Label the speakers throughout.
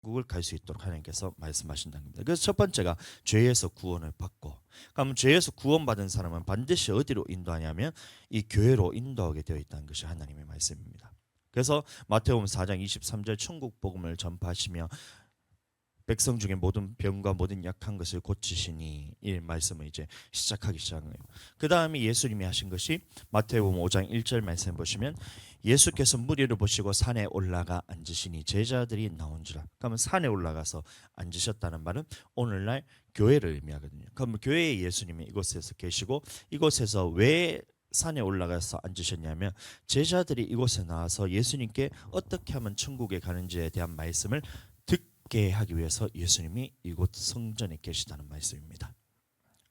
Speaker 1: 천국을 갈 수 있도록 하나님께서 말씀하신다는 겁니다. 그래서 첫 번째가 죄에서 구원을 받고, 그럼 죄에서 구원받은 사람은 반드시 어디로 인도하냐면 이 교회로 인도하게 되어 있다는 것이 하나님의 말씀입니다. 그래서 마태복음 4장 23절 천국 복음을 전파하시며 백성 중에 모든 병과 모든 약한 것을 고치시니, 이 말씀을 이제 시작하기 시작한 거예요. 그 다음에 예수님이 하신 것이 마태복음 5장 1절 말씀 보시면 예수께서 무리를 보시고 산에 올라가 앉으시니 제자들이 나온지라. 그러면 산에 올라가서 앉으셨다는 말은 오늘날 교회를 의미하거든요. 그럼 교회에 예수님이 이곳에서 계시고 이곳에서 왜 산에 올라가서 앉으셨냐면 제자들이 이곳에 나와서 예수님께 어떻게 하면 천국에 가는지에 대한 말씀을 듣게 하기 위해서 예수님이 이곳 성전에 계시다는 말씀입니다.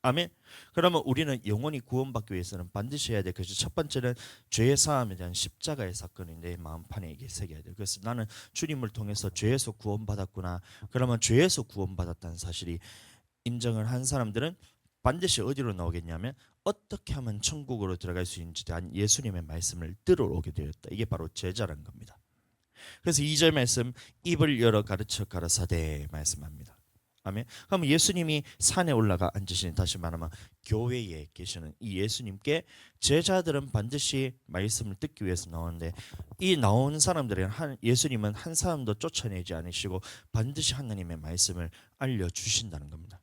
Speaker 1: 아멘. 그러면 우리는 영원히 구원받기 위해서는 반드시 해야 될 것이, 첫 번째는 죄의 사함에 대한 십자가의 사건이 내 마음판에 이게 새겨야 돼요. 그래서 나는 주님을 통해서 죄에서 구원받았구나. 그러면 죄에서 구원받았다는 사실이 인정을 한 사람들은 반드시 어디로 나오겠냐면 어떻게 하면 천국으로 들어갈 수 있는지에 대한 예수님의 말씀을 들어오게 되었다. 이게 바로 제자라는 겁니다. 그래서 2절 말씀, 입을 열어 가르쳐 가라사대 말씀합니다. 아멘. 그럼 예수님이 산에 올라가 앉으신, 다시 말하면 교회에 계시는 이 예수님께 제자들은 반드시 말씀을 듣기 위해서 나오는데, 이 나오는 사람들은 예수님은 한 사람도 쫓아내지 않으시고 반드시 하나님의 말씀을 알려주신다는 겁니다.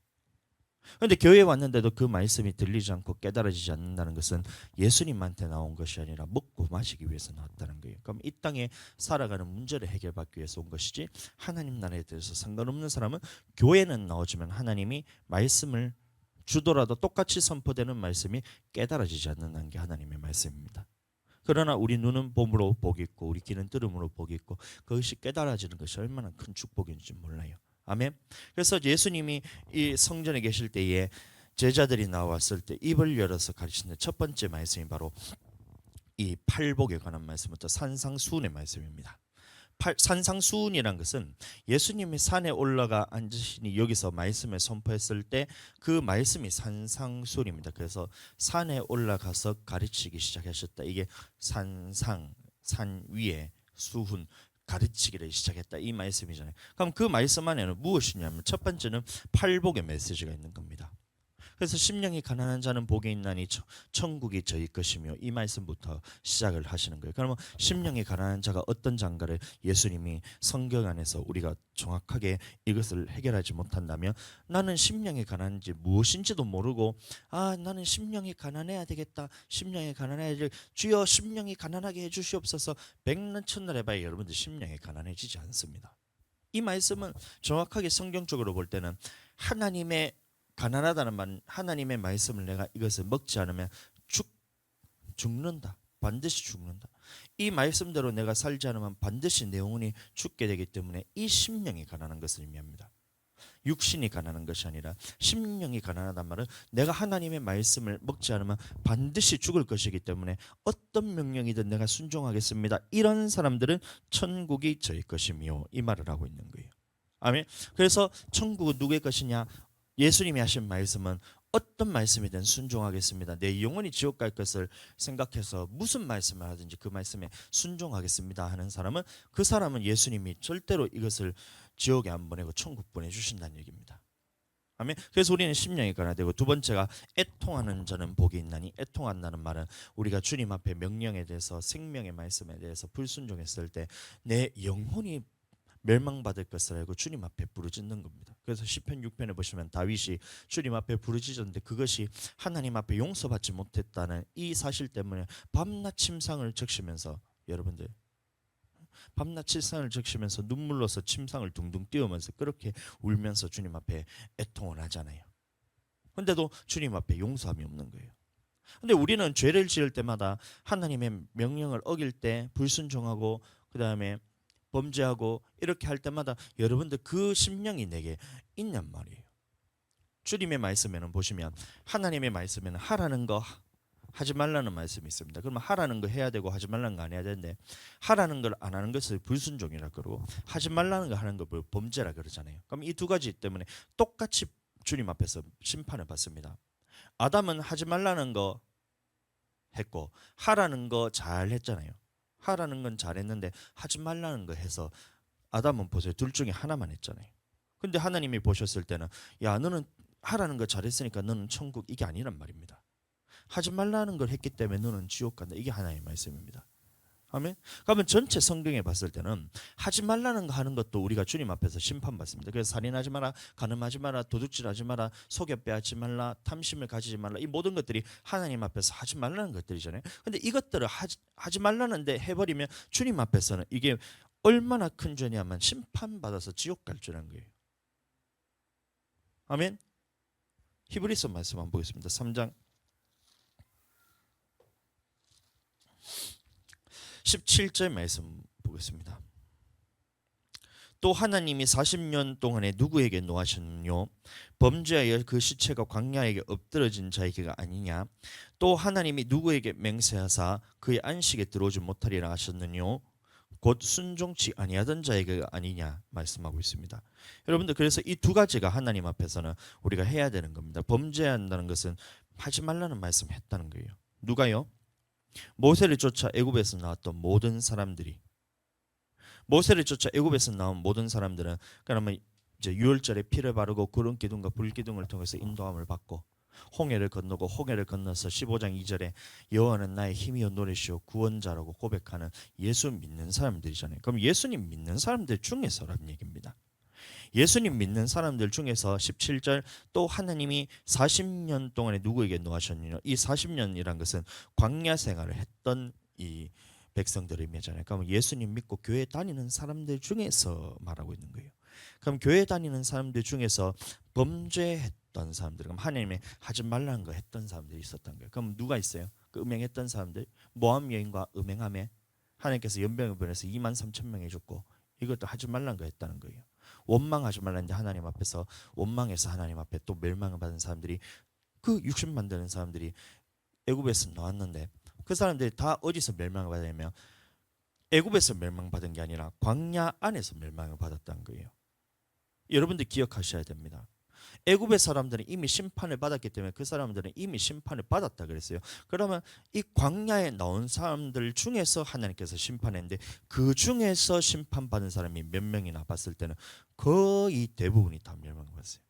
Speaker 1: 그런데 교회에 왔는데도 그 말씀이 들리지 않고 깨달아지지 않는다는 것은 예수님한테 나온 것이 아니라 먹고 마시기 위해서 나왔다는 거예요. 그럼 이 땅에 살아가는 문제를 해결받기 위해서 온 것이지, 하나님 나라에 대해서 상관없는 사람은 교회는 나오지만 하나님이 말씀을 주더라도 똑같이 선포되는 말씀이 깨달아지지 않는다는 게 하나님의 말씀입니다. 그러나 우리 눈은 봄으로 복이 있고 우리 귀는 들음으로 복이 있고 그것이 깨달아지는 것이 얼마나 큰 축복인지 몰라요. 아멘. 그래서 예수님이 이 성전에 계실 때에 제자들이 나왔을 때 입을 열어서 가르치는 첫 번째 말씀이 바로 이 팔복에 관한 말씀부터 산상수훈의 말씀입니다. 산상수훈이란 것은 예수님이 산에 올라가 앉으시니 여기서 말씀을 선포했을 때 그 말씀이 산상수훈입니다. 그래서 산에 올라가서 가르치기 시작하셨다. 이게 산상, 산 위에 수훈, 가르치기를 시작했다, 이 말씀이잖아요. 그럼 그 말씀 안에는 무엇이냐면 첫 번째는 팔복의 메시지가 있는 겁니다. 그래서 심령이 가난한 자는 복이 있나니 천국이 저희 것이며, 이 말씀부터 시작을 하시는 거예요. 그러면 심령이 가난한 자가 어떤 자인가를 예수님이 성경 안에서 우리가 정확하게 이것을 해결하지 못한다면, 나는 심령이 가난한지 무엇인지도 모르고 나는 심령이 가난해야 되겠다, 심령이 가난해야 될, 주여 심령이 가난하게 해주시옵소서, 백날 천날 해봐야 여러분들 심령이 가난해지지 않습니다. 이 말씀은 정확하게 성경적으로 볼 때는 하나님의 가난하다는 말, 하나님의 말씀을 내가 이것을 먹지 않으면 죽는다. 반드시 죽는다. 이 말씀대로 내가 살지 않으면 반드시 내 영혼이 죽게 되기 때문에 이 심령이 가난한 것을 의미합니다. 육신이 가난한 것이 아니라 심령이 가난하단 말은 내가 하나님의 말씀을 먹지 않으면 반드시 죽을 것이기 때문에 어떤 명령이든 내가 순종하겠습니다. 이런 사람들은 천국이 저희 것이며, 이 말을 하고 있는 거예요. 아멘. 그래서 천국은 누구의 것이냐? 예수님이 하신 말씀은 어떤 말씀이든 순종하겠습니다. 내 영혼이 지옥 갈 것을 생각해서 무슨 말씀을 하든지 그 말씀에 순종하겠습니다 하는 사람은, 그 사람은 예수님이 절대로 이것을 지옥에 안 보내고 천국 보내주신다는 얘기입니다. 아멘. 그래서 우리는 심령이 가난되고, 두 번째가 애통하는 자는 복이 있나니, 애통한다는 말은 우리가 주님 앞에 명령에 대해서, 생명의 말씀에 대해서 불순종했을 때 내 영혼이 멸망받을 것을 알고 주님 앞에 부르짖는 겁니다. 그래서 시편 6편에 보시면 다윗이 주님 앞에 부르짖었는데 그것이 하나님 앞에 용서받지 못했다는 이 사실 때문에 밤낮 침상을 적시면서, 여러분들 밤낮 침상을 적시면서 눈물로서 침상을 둥둥 띄우면서 그렇게 울면서 주님 앞에 애통을 하잖아요. 근데도 주님 앞에 용서함이 없는 거예요. 근데 우리는 죄를 지을 때마다 하나님의 명령을 어길 때 불순종하고 그 다음에 범죄하고 이렇게 할 때마다 여러분들 그 심령이 내게 있냔 말이에요. 주님의 말씀에는 보시면, 하나님의 말씀에는 하라는 거 하지 말라는 말씀이 있습니다. 그러면 하라는 거 해야 되고 하지 말라는 거 안 해야 되는데, 하라는 걸 안 하는 것을 불순종이라 그러고 하지 말라는 거 하는 걸 범죄라 그러잖아요. 그럼 이 두 가지 때문에 똑같이 주님 앞에서 심판을 받습니다. 아담은 하지 말라는 거 했고 하라는 거 잘 했잖아요. 하라는 건 잘했는데 하지 말라는 거 해서 아담은 보세요. 둘 중에 하나만 했잖아요. 근데 하나님이 보셨을 때는 야 너는 하라는 거 잘했으니까 너는 천국 이게 아니란 말입니다. 하지 말라는 걸 했기 때문에 너는 지옥 간다. 이게 하나님의 말씀입니다. 아멘. 그러면 전체 성경에 봤을 때는 하지 말라는 거 하는 것도 우리가 주님 앞에서 심판받습니다. 그래서 살인하지 마라, 간음하지 마라, 도둑질하지 마라, 속여 빼앗지 말라, 탐심을 가지지 말라. 이 모든 것들이 하나님 앞에서 하지 말라는 것들이잖아요. 근데 이것들을 하지 말라는데 해버리면 주님 앞에서는 이게 얼마나 큰 죄냐면 심판받아서 지옥 갈 줄한 거예요. 아멘. 히브리서 말씀 한번 보겠습니다. 3장 17절 말씀 보겠습니다. 또 하나님이 40년 동안에 누구에게 노하셨느뇨? 범죄하여 그 시체가 광야에게 엎드러진 자에게가 아니냐? 또 하나님이 누구에게 맹세하사 그의 안식에 들어오지 못하리라 하셨느뇨? 곧 순종치 아니하던 자에게가 아니냐 말씀하고 있습니다. 여러분들 그래서 이 두 가지가 하나님 앞에서는 우리가 해야 되는 겁니다. 범죄한다는 것은 하지 말라는 말씀했다는 거예요. 누가요? 모세를 쫓아 애굽에서 나왔던 모든 사람들이, 모세를 쫓아 애굽에서 나온 모든 사람들은 그러면 이제 유월절에 피를 바르고 구름 기둥과 불 기둥을 통해서 인도함을 받고 홍해를 건너고 홍해를 건너서 15장 2절에 여호와는 나의 힘이요 노래시요 구원자라고 고백하는 예수 믿는 사람들이잖아요. 그럼 예수님 믿는 사람들 중에서라는 얘기입니다. 예수님 믿는 사람들 중에서 17절 또 하나님이 40년 동안에 누구에게 노하셨느냐. 이 40년이란 것은 광야 생활을 했던 이 백성들을 의미하잖아요. 그럼 예수님 믿고 교회 다니는 사람들 중에서 말하고 있는 거예요. 그럼 교회 다니는 사람들 중에서 범죄했던 사람들, 그럼 하나님의 하지 말라는 거 했던 사람들이 있었던 거예요. 그럼 누가 있어요? 그 음행했던 사람들, 모함 여인과 음행함에 하나님께서 연병을 보내서 2만 3천 명이 죽고 이것도 하지 말라는 거 했다는 거예요. 원망하지 말라는데 하나님 앞에서 원망해서 하나님 앞에 또 멸망을 받은 사람들이, 그 60만 되는 사람들이 애굽에서 나왔는데 그 사람들이 다 어디서 멸망을 받았냐면 애굽에서 멸망받은 게 아니라 광야 안에서 멸망을 받았다는 거예요. 여러분들 기억하셔야 됩니다. 애굽의 사람들은 이미 심판을 받았기 때문에 그 사람들은 이미 심판을 받았다 그랬어요. 그러면 이 광야에 나온 사람들 중에서 하나님께서 심판했는데 그 중에서 심판받은 사람이 몇 명이나 봤을 때는 거의 대부분이 다 멸망받았어요.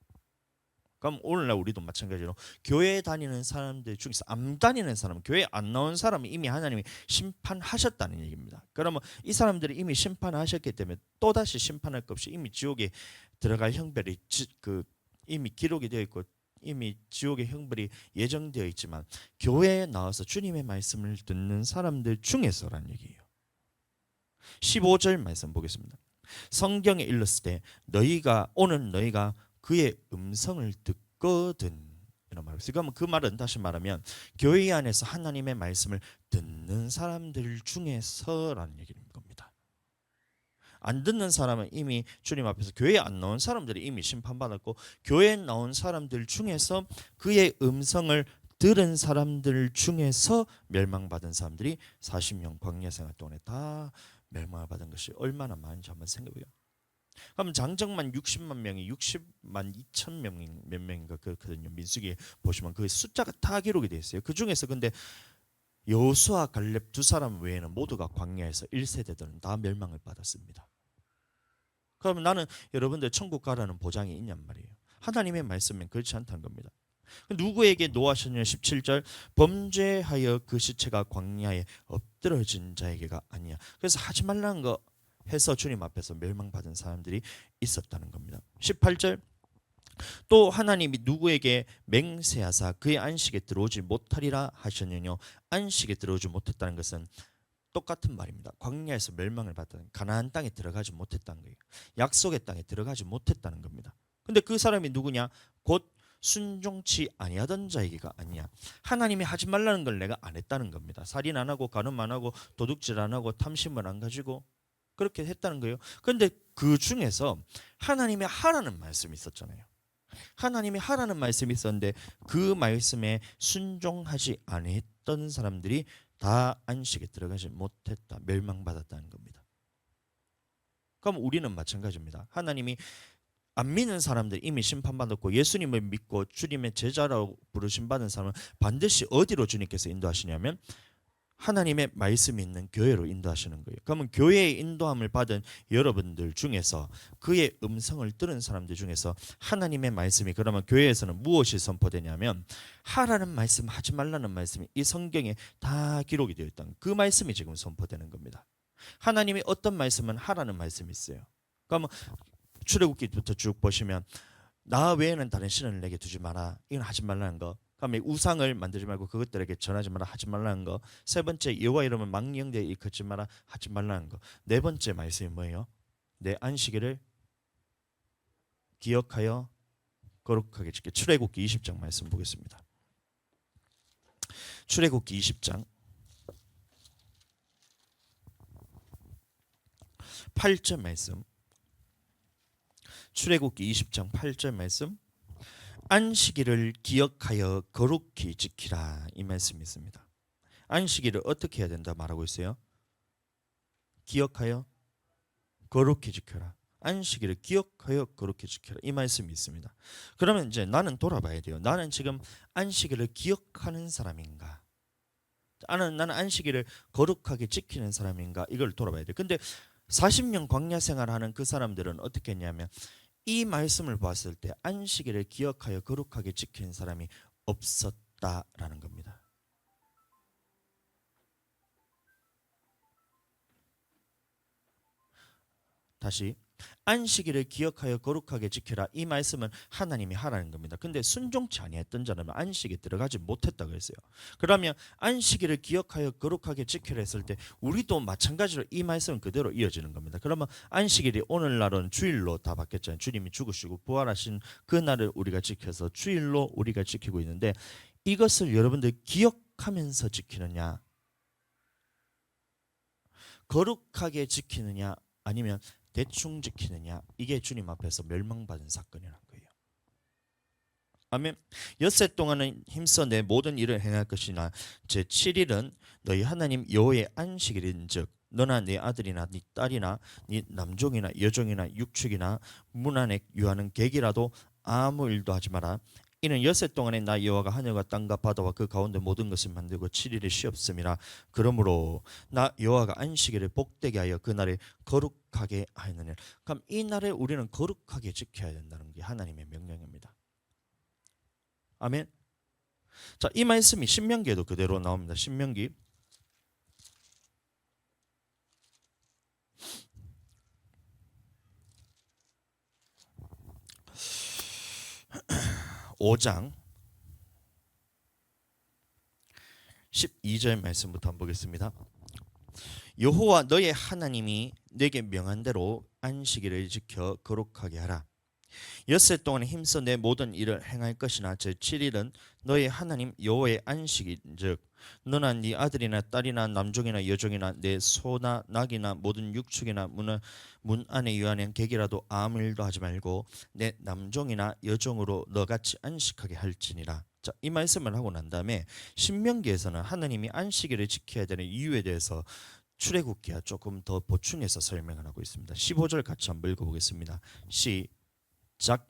Speaker 1: 그럼 오늘날 우리도 마찬가지로 교회 다니는 사람들 중에서 안 다니는 사람, 교회 안 나온 사람은 이미 하나님이 심판하셨다는 얘기입니다. 그러면 이 사람들이 이미 심판하셨기 때문에 또다시 심판할 것 없이 이미 지옥에 들어갈 형벌이 이미 기록이 되어 있고 이미 지옥의 형벌이 예정되어 있지만 교회에 나와서 주님의 말씀을 듣는 사람들 중에서란 얘기예요. 15절 말씀 보겠습니다. 성경에 일렀을 때 오늘 너희가 그의 음성을 듣거든 이런 말을 써요. 그러면 그 말은 다시 말하면 교회 안에서 하나님의 말씀을 듣는 사람들 중에서라는 얘기인 겁니다. 안 듣는 사람은 이미 주님 앞에서 교회에 안 나온 사람들이 이미 심판받았고 교회에 나온 사람들 중에서 그의 음성을 들은 사람들 중에서 멸망받은 사람들이 40년 광야 생활 동안에 다 멸망을 받은 것이 얼마나 많은지 한번 생각해요. 그럼 장정만 60만 명이 60만 2천 명 몇 명인가 그렇거든요. 민수기에 보시면 그 숫자가 다 기록이 되어 있어요. 그 중에서 근데 여호수아 갈렙 두 사람 외에는 모두가 광야에서 1세대들은 다 멸망을 받았습니다. 그러면 나는 여러분들 천국 가라는 보장이 있냔 말이에요. 하나님의 말씀은 그렇지 않다는 겁니다. 누구에게 노하셨냐 17절 범죄하여 그 시체가 광야에 엎드러진 자에게가 아니야. 그래서 하지 말라는 거 해서 주님 앞에서 멸망받은 사람들이 있었다는 겁니다. 18절 또 하나님이 누구에게 맹세하사 그의 안식에 들어오지 못하리라 하셨느뇨. 안식에 들어오지 못했다는 것은 똑같은 말입니다. 광야에서 멸망을 받았다는, 가나안 땅에 들어가지 못했다는 거예요. 약속의 땅에 들어가지 못했다는 겁니다. 근데 그 사람이 누구냐? 곧 순종치 아니하던 자에게가 아니야. 하나님이 하지 말라는 걸 내가 안 했다는 겁니다. 살인 안 하고 간음 안 하고 도둑질 안 하고 탐심을 안 가지고 그렇게 했다는 거예요. 그런데 그 중에서 하나님이 하라는 말씀이 있었잖아요. 하나님이 하라는 말씀이 있었는데 그 말씀에 순종하지 않았던 사람들이 다 안식에 들어가지 못했다, 멸망받았다는 겁니다. 그럼 우리는 마찬가지입니다. 하나님이 안 믿는 사람들 이미 심판받았고 예수님을 믿고 주님의 제자라고 부르심 받은 사람은 반드시 어디로 주님께서 인도하시냐면 하나님의 말씀이 있는 교회로 인도하시는 거예요. 그러면 교회의 인도함을 받은 여러분들 중에서 그의 음성을 들은 사람들 중에서 하나님의 말씀이 그러면 교회에서는 무엇이 선포되냐면 하라는 말씀, 하지 말라는 말씀이 이 성경에 다 기록이 되어 있다는 그 말씀이 지금 선포되는 겁니다. 하나님이 어떤 말씀은 하라는 말씀이 있어요. 그러면 출애굽기부터 쭉 보시면 나 외에는 다른 신을 내게 두지 마라. 이건 하지 말라는 거. 그다음에 우상을 만들지 말고 그것들에게 전하지 마라. 하지 말라는 거. 세 번째 여호와 이름을 망령되이 일컫지 마라. 하지 말라는 거. 네 번째 말씀이 뭐예요? 내 안식일을 기억하여 거룩하게 지켜. 출애굽기 20장 말씀 보겠습니다. 출애굽기 20장 8절 말씀. 출애굽기 20장 8절 말씀. 안식일을 기억하여 거룩히 지키라 이 말씀이 있습니다. 안식일을 어떻게 해야 된다 말하고 있어요? 기억하여 거룩히 지켜라. 안식일을 기억하여 거룩히 지켜라 이 말씀이 있습니다. 그러면 이제 나는 돌아봐야 돼요. 나는 지금 안식일을 기억하는 사람인가? 나는 안식일을 거룩하게 지키는 사람인가? 이걸 돌아봐야 돼요. 근데 40년 광야 생활하는 그 사람들은 어떻게 했냐면 이 말씀을 봤을 때 안식일을 기억하여 거룩하게 지키는 사람이 없었다라는 겁니다. 다시 안식일을 기억하여 거룩하게 지켜라 이 말씀은 하나님이 하라는 겁니다. 근데 순종치 아니했던 자는 안식에 들어가지 못했다고 했어요. 그러면 안식일을 기억하여 거룩하게 지키라 했을 때 우리도 마찬가지로 이 말씀은 그대로 이어지는 겁니다. 그러면 안식일이 오늘날은 주일로 다 바뀌었잖아요. 주님이 죽으시고 부활하신 그 날을 우리가 지켜서 주일로 우리가 지키고 있는데 이것을 여러분들 기억하면서 지키느냐 거룩하게 지키느냐 아니면 대충 지키느냐 이게 주님 앞에서 멸망받은 사건이라는 거예요. 아멘. 엿새 동안은 힘써 내 모든 일을 행할 것이나 제7일은 너희 하나님 여호와의 안식일인즉 너나 네 아들이나 네 딸이나 네 남종이나 여종이나 육축이나 문 안에 유하는 객이라도 아무 일도 하지 마라. 이는 엿새 동안에 나 여호와가 하늘과 땅과 바다와 그 가운데 모든 것을 만들고 7일이 쉬었음이라. 그러므로 나 여호와가 안식일을 복되게 하여 그 날을 거룩하게 하느니라. 그럼 이 날을 우리는 거룩하게 지켜야 된다는 게 하나님의 명령입니다. 아멘. 자, 이 말씀이 신명기에도 그대로 나옵니다. 신명기 5장 12절 말씀부터 한번 보겠습니다. 여호와 너의 하나님이 내게 명한 대로 안식일을 지켜 거룩하게 하라. 엿새 동안 힘써 내 모든 일을 행할 것이나 제7일은 너의 하나님 여호와의 안식일즉 너나 네 아들이나 딸이나 남종이나 여종이나 내 소나 낙이나 모든 육축이나 문 안에 유하는 객이라도 아무 일도 하지 말고 내 남종이나 여종으로 너같이 안식하게 할지니라. 자, 이 말씀을 하고 난 다음에 신명기에서는 하나님이 안식일을 지켜야 되는 이유에 대해서 출애굽기와 조금 더 보충해서 설명을 하고 있습니다. 15절 같이 한번 읽어보겠습니다. 시작.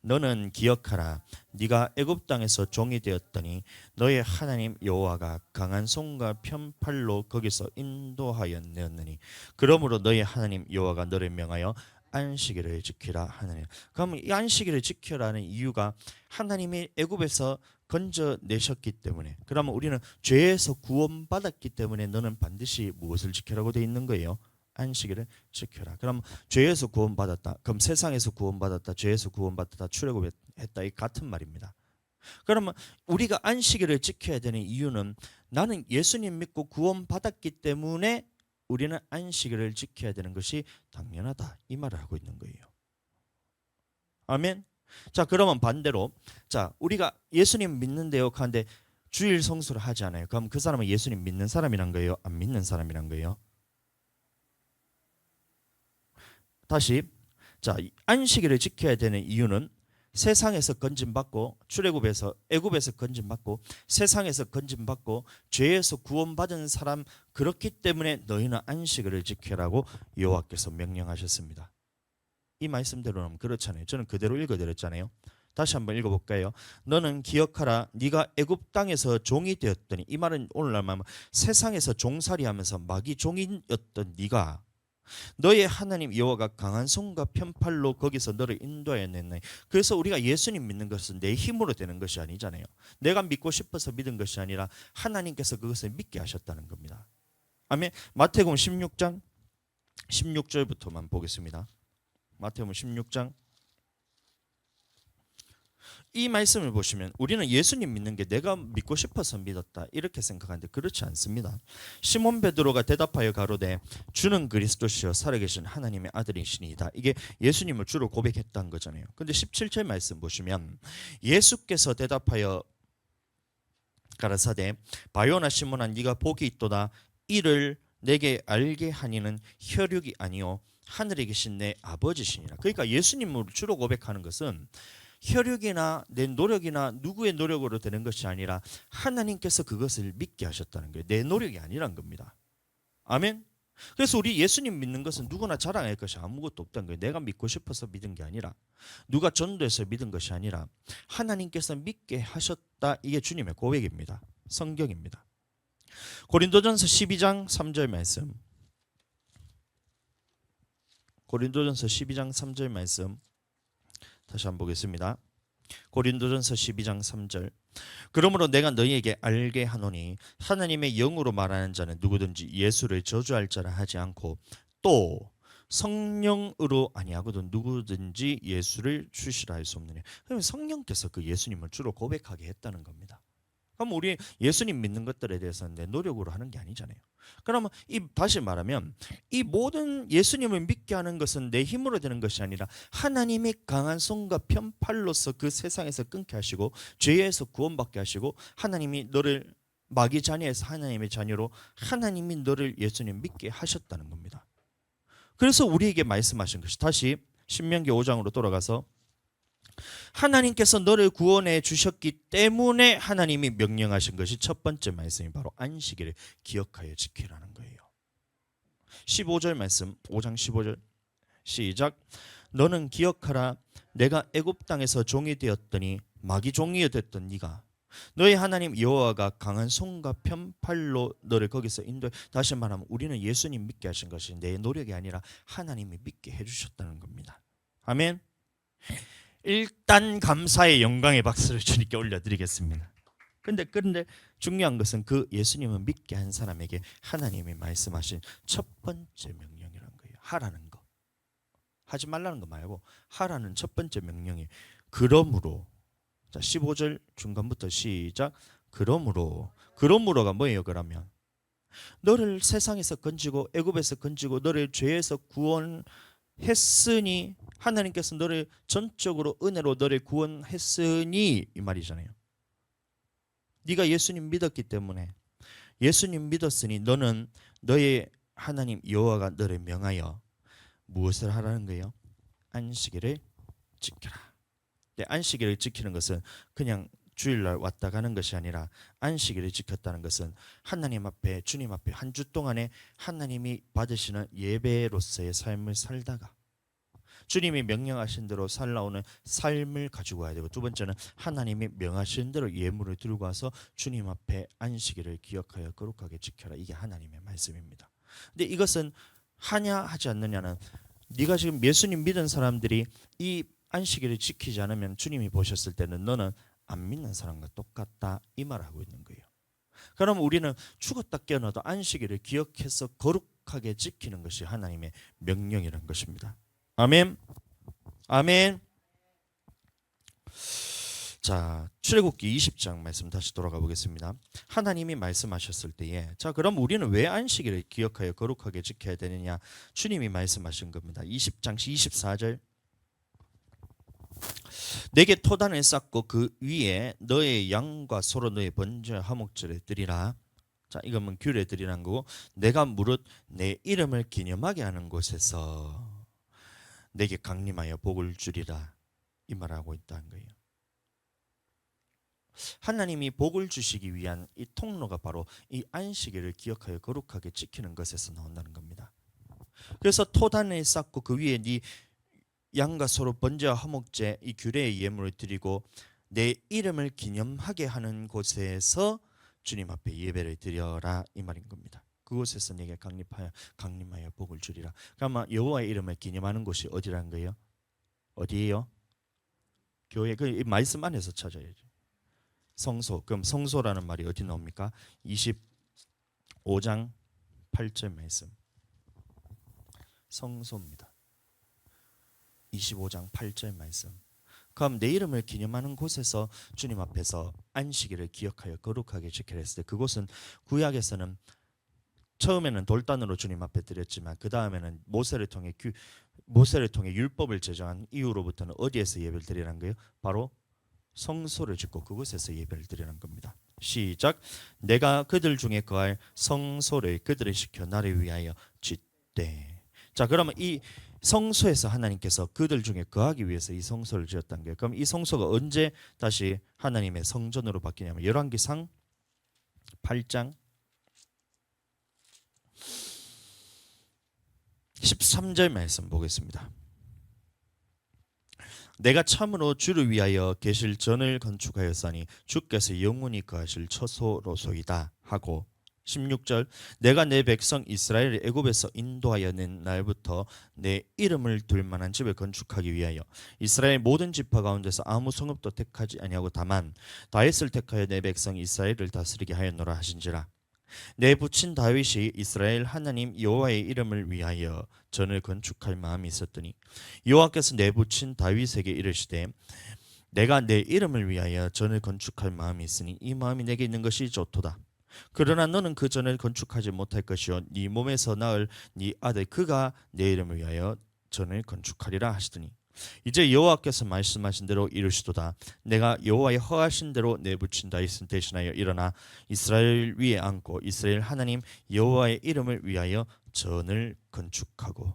Speaker 1: 너는 기억하라. 네가 애굽 땅에서 종이 되었더니 너의 하나님 여호와가 강한 손과 편팔로 거기서 인도하여 내었느니 그러므로 너의 하나님 여호와가 너를 명하여 안식일을 지키라 하느니. 그러면 이 안식일을 지키라는 이유가 하나님이 애굽에서 건져내셨기 때문에, 그러면 우리는 죄에서 구원받았기 때문에 너는 반드시 무엇을 지키라고 되어 있는 거예요? 안식일을 지켜라. 그럼 죄에서 구원받았다. 그럼 세상에서 구원받았다. 죄에서 구원받았다. 출애굽했다. 이 같은 말입니다. 그러면 우리가 안식일을 지켜야 되는 이유는 나는 예수님 믿고 구원받았기 때문에 우리는 안식일을 지켜야 되는 것이 당연하다. 이 말을 하고 있는 거예요. 아멘. 자, 그러면 반대로 자, 우리가 예수님 믿는데요 하는데 주일 성수를 하지 않아요. 그럼 그 사람은 예수님 믿는 사람이란 거예요? 안 믿는 사람이란 거예요? 다시, 자, 안식일을 지켜야 되는 이유는 세상에서 건짐받고 애굽에서 건짐받고 세상에서 건짐받고 죄에서 구원받은 사람, 그렇기 때문에 너희는 안식일을 지켜라고 여호와께서 명령하셨습니다. 이 말씀대로는 그렇잖아요. 저는 그대로 읽어드렸잖아요. 다시 한번 읽어볼까요? 너는 기억하라. 네가 애굽 땅에서 종이 되었더니, 이 말은 오늘날 말하면 세상에서 종살이하면서 마귀 종이었던 네가 너의 하나님 여호와가 강한 손과 편팔로 거기서 너를 인도하였네. 그래서 우리가 예수님 믿는 것은 내 힘으로 되는 것이 아니잖아요. 내가 믿고 싶어서 믿은 것이 아니라 하나님께서 그것을 믿게 하셨다는 겁니다. 아멘. 마태복음 16장 16절부터만 보겠습니다. 마태복음 16장, 이 말씀을 보시면 우리는 예수님 믿는 게 내가 믿고 싶어서 믿었다 이렇게 생각하는데 그렇지 않습니다. 시몬 베드로가 대답하여 가로되 주는 그리스도시요 살아계신 하나님의 아들이시니이다. 이게 예수님을 주로 고백했다는 거잖아요. 근데 17절 말씀 보시면 예수께서 대답하여 가라사대 바요나 시몬아 네가 복이 있도다. 이를 내게 알게 하니는 혈육이 아니요 하늘에 계신 내 아버지시니라. 그러니까 예수님을 주로 고백하는 것은 혈육이나 내 노력이나 누구의 노력으로 되는 것이 아니라 하나님께서 그것을 믿게 하셨다는 거예요. 내 노력이 아니란 겁니다. 아멘. 그래서 우리 예수님 믿는 것은 누구나 자랑할 것이 아무것도 없다는 거예요. 내가 믿고 싶어서 믿은 게 아니라, 누가 전도해서 믿은 것이 아니라 하나님께서 믿게 하셨다. 이게 주님의 고백입니다. 성경입니다. 고린도전서 12장 3절 말씀, 고린도전서 12장 3절 말씀 다시 한번 보겠습니다. 고린도전서 12장 3절. 그러므로 내가 너희에게 알게 하노니 하나님의 영으로 말하는 자는 누구든지 예수를 저주할 자라 하지 않고 또 성령으로 아니하거든 누구든지 예수를 주시라 할 수 없느냐. 그러면 성령께서 그 예수님을 주로 고백하게 했다는 겁니다. 그럼 우리 예수님 믿는 것들에 대해서는 내 노력으로 하는 게 아니잖아요. 그러면 다시 말하면 이 모든 예수님을 믿게 하는 것은 내 힘으로 되는 것이 아니라 하나님의 강한 손과 편팔로서 그 세상에서 끊게 하시고 죄에서 구원받게 하시고 하나님이 너를 마귀 자녀에서 하나님의 자녀로 하나님이 너를 예수님 믿게 하셨다는 겁니다. 그래서 우리에게 말씀하신 것이, 다시 신명기 5장으로 돌아가서 하나님께서 너를 구원해 주셨기 때문에 하나님이 명령하신 것이 첫 번째 말씀이 바로 안식일을 기억하여 지키라는 거예요. 15절 말씀, 5장 15절 시작. 너는 기억하라. 내가 애굽 땅에서 종이 되었더니 마귀 종이 됐던 네가 너의 하나님 여호와가 강한 손과 편팔로 너를 거기서 인도해. 다시 말하면 우리는 예수님 믿게 하신 것이 내 노력이 아니라 하나님이 믿게 해주셨다는 겁니다. 아멘. 일단 감사의 영광의 박수를 주님께 올려드리겠습니다. 그런데 중요한 것은 그 예수님을 믿게 한 사람에게 하나님이 말씀하신 첫 번째 명령이라는 거예요. 하라는 거. 하지 말라는 거 말고 하라는 첫 번째 명령이 그러므로. 자, 15절 중간부터 시작. 그러므로가 뭐예요? 그러면 너를 세상에서 건지고 애굽에서 건지고 너를 죄에서 구원했으니 하나님께서 너를 전적으로 은혜로 너를 구원했으니 이 말이잖아요. 네가 예수님 믿었기 때문에, 예수님 믿었으니 너는 너의 하나님 여호와가 너를 명하여 무엇을 하라는 거예요? 안식일을 지켜라. 안식일을 지키는 것은 그냥 주일날 왔다 가는 것이 아니라 안식일을 지켰다는 것은 하나님 앞에, 주님 앞에 한 주 동안에 하나님이 받으시는 예배로서의 삶을 살다가 주님이 명령하신 대로 살아오는 삶을 가지고 와야 되고, 두 번째는 하나님이 명하신 대로 예물을 들고 와서 주님 앞에 안식일을 기억하여 거룩하게 지켜라. 이게 하나님의 말씀입니다. 근데 이것은 하냐 하지 않느냐는, 네가 지금 예수님 믿은 사람들이 이 안식일을 지키지 않으면 주님이 보셨을 때는 너는 안 믿는 사람과 똑같다 이 말을 하고 있는 거예요. 그럼 우리는 죽었다 깨어나도 안식일을 기억해서 거룩하게 지키는 것이 하나님의 명령이라는 것입니다. 아멘. 아멘. 자, 출애굽기 20장 말씀 다시 돌아가 보겠습니다. 하나님이 말씀하셨을 때에, 자, 그럼 우리는 왜 안식일을 기억하여 거룩하게 지켜야 되느냐? 주님이 말씀하신 겁니다. 20장 24절. 내게 토단을 쌓고 그 위에 너의 양과 소로 너의 번제와 화목제를 드리라. 자, 이건 규례 드리라는 거고, 내가 무릇 내 이름을 기념하게 하는 곳에서 내게 강림하여 복을 주리라 이 말하고 있다는 거예요. 하나님이 복을 주시기 위한 이 통로가 바로 이 안식일을 기억하여 거룩하게 지키는 것에서 나온다는 겁니다. 그래서 토단을 쌓고 그 위에 네 양과 소로 번제와 화목제 이 규례의 예물을 드리고 내 이름을 기념하게 하는 곳에서 주님 앞에 예배를 드려라 이 말인 겁니다. 그곳에서 내게 강림하여 복을 주리라. 그러면 여호와의 이름을 기념하는 곳이 어디라는 거예요? 어디예요? 교회. 그 말씀 안에서 찾아야죠. 성소. 그럼 성소라는 말이 어디 나옵니까? 25장 8절 말씀. 성소입니다. 25장 8절 말씀. 그럼 내 이름을 기념하는 곳에서 주님 앞에서 안식일을 기억하여 거룩하게 지키라 했을 때 그곳은 구약에서는 처음에는 돌단으로 주님 앞에 드렸지만 그 다음에는 모세를 통해 율법을 제정한 이후로부터는 어디에서 예배를 드리라는 거예요? 바로 성소를 짓고 그곳에서 예배를 드리라는 겁니다. 시작. 내가 그들 중에 거할 성소를 그들을 시켜 나를 위하여 짓되. 자, 그러면 이 성소에서 하나님께서 그들 중에 거하기 위해서 이 성소를 지었다는 거예요. 그럼 이 성소가 언제 다시 하나님의 성전으로 바뀌냐면 열왕기상 8장 13절 말씀 보겠습니다. 내가 참으로 주를 위하여 계실 전을 건축하였으니 주께서 영원히 거하실 처소로소이다 하고 16절 내가 내 백성 이스라엘을 애굽에서 인도하여 낸 날부터 내 이름을 둘 만한 집을 건축하기 위하여 이스라엘 모든 지파 가운데서 아무 성읍도 택하지 아니하고 다만 다윗을 택하여 내 백성 이스라엘을 다스리게 하였노라 하신지라. 내 부친 다윗이 이스라엘 하나님 여호와의 이름을 위하여 전을 건축할 마음이 있었더니 여호와께서 내 부친 다윗에게 이르시되 내가 내 이름을 위하여 전을 건축할 마음이 있으니 이 마음이 내게 있는 것이 좋도다. 그러나 너는 그 전을 건축하지 못할 것이요 네 몸에서 낳을 네 아들 그가 내 이름을 위하여 전을 건축하리라 하시더니 이제 여호와께서 말씀하신 대로 이루시도다. 내가 여호와의 허하신 대로 내 부친 다윗은 대신하여 일어나 이스라엘 위에 앉고 이스라엘 하나님 여호와의 이름을 위하여 전을 건축하고.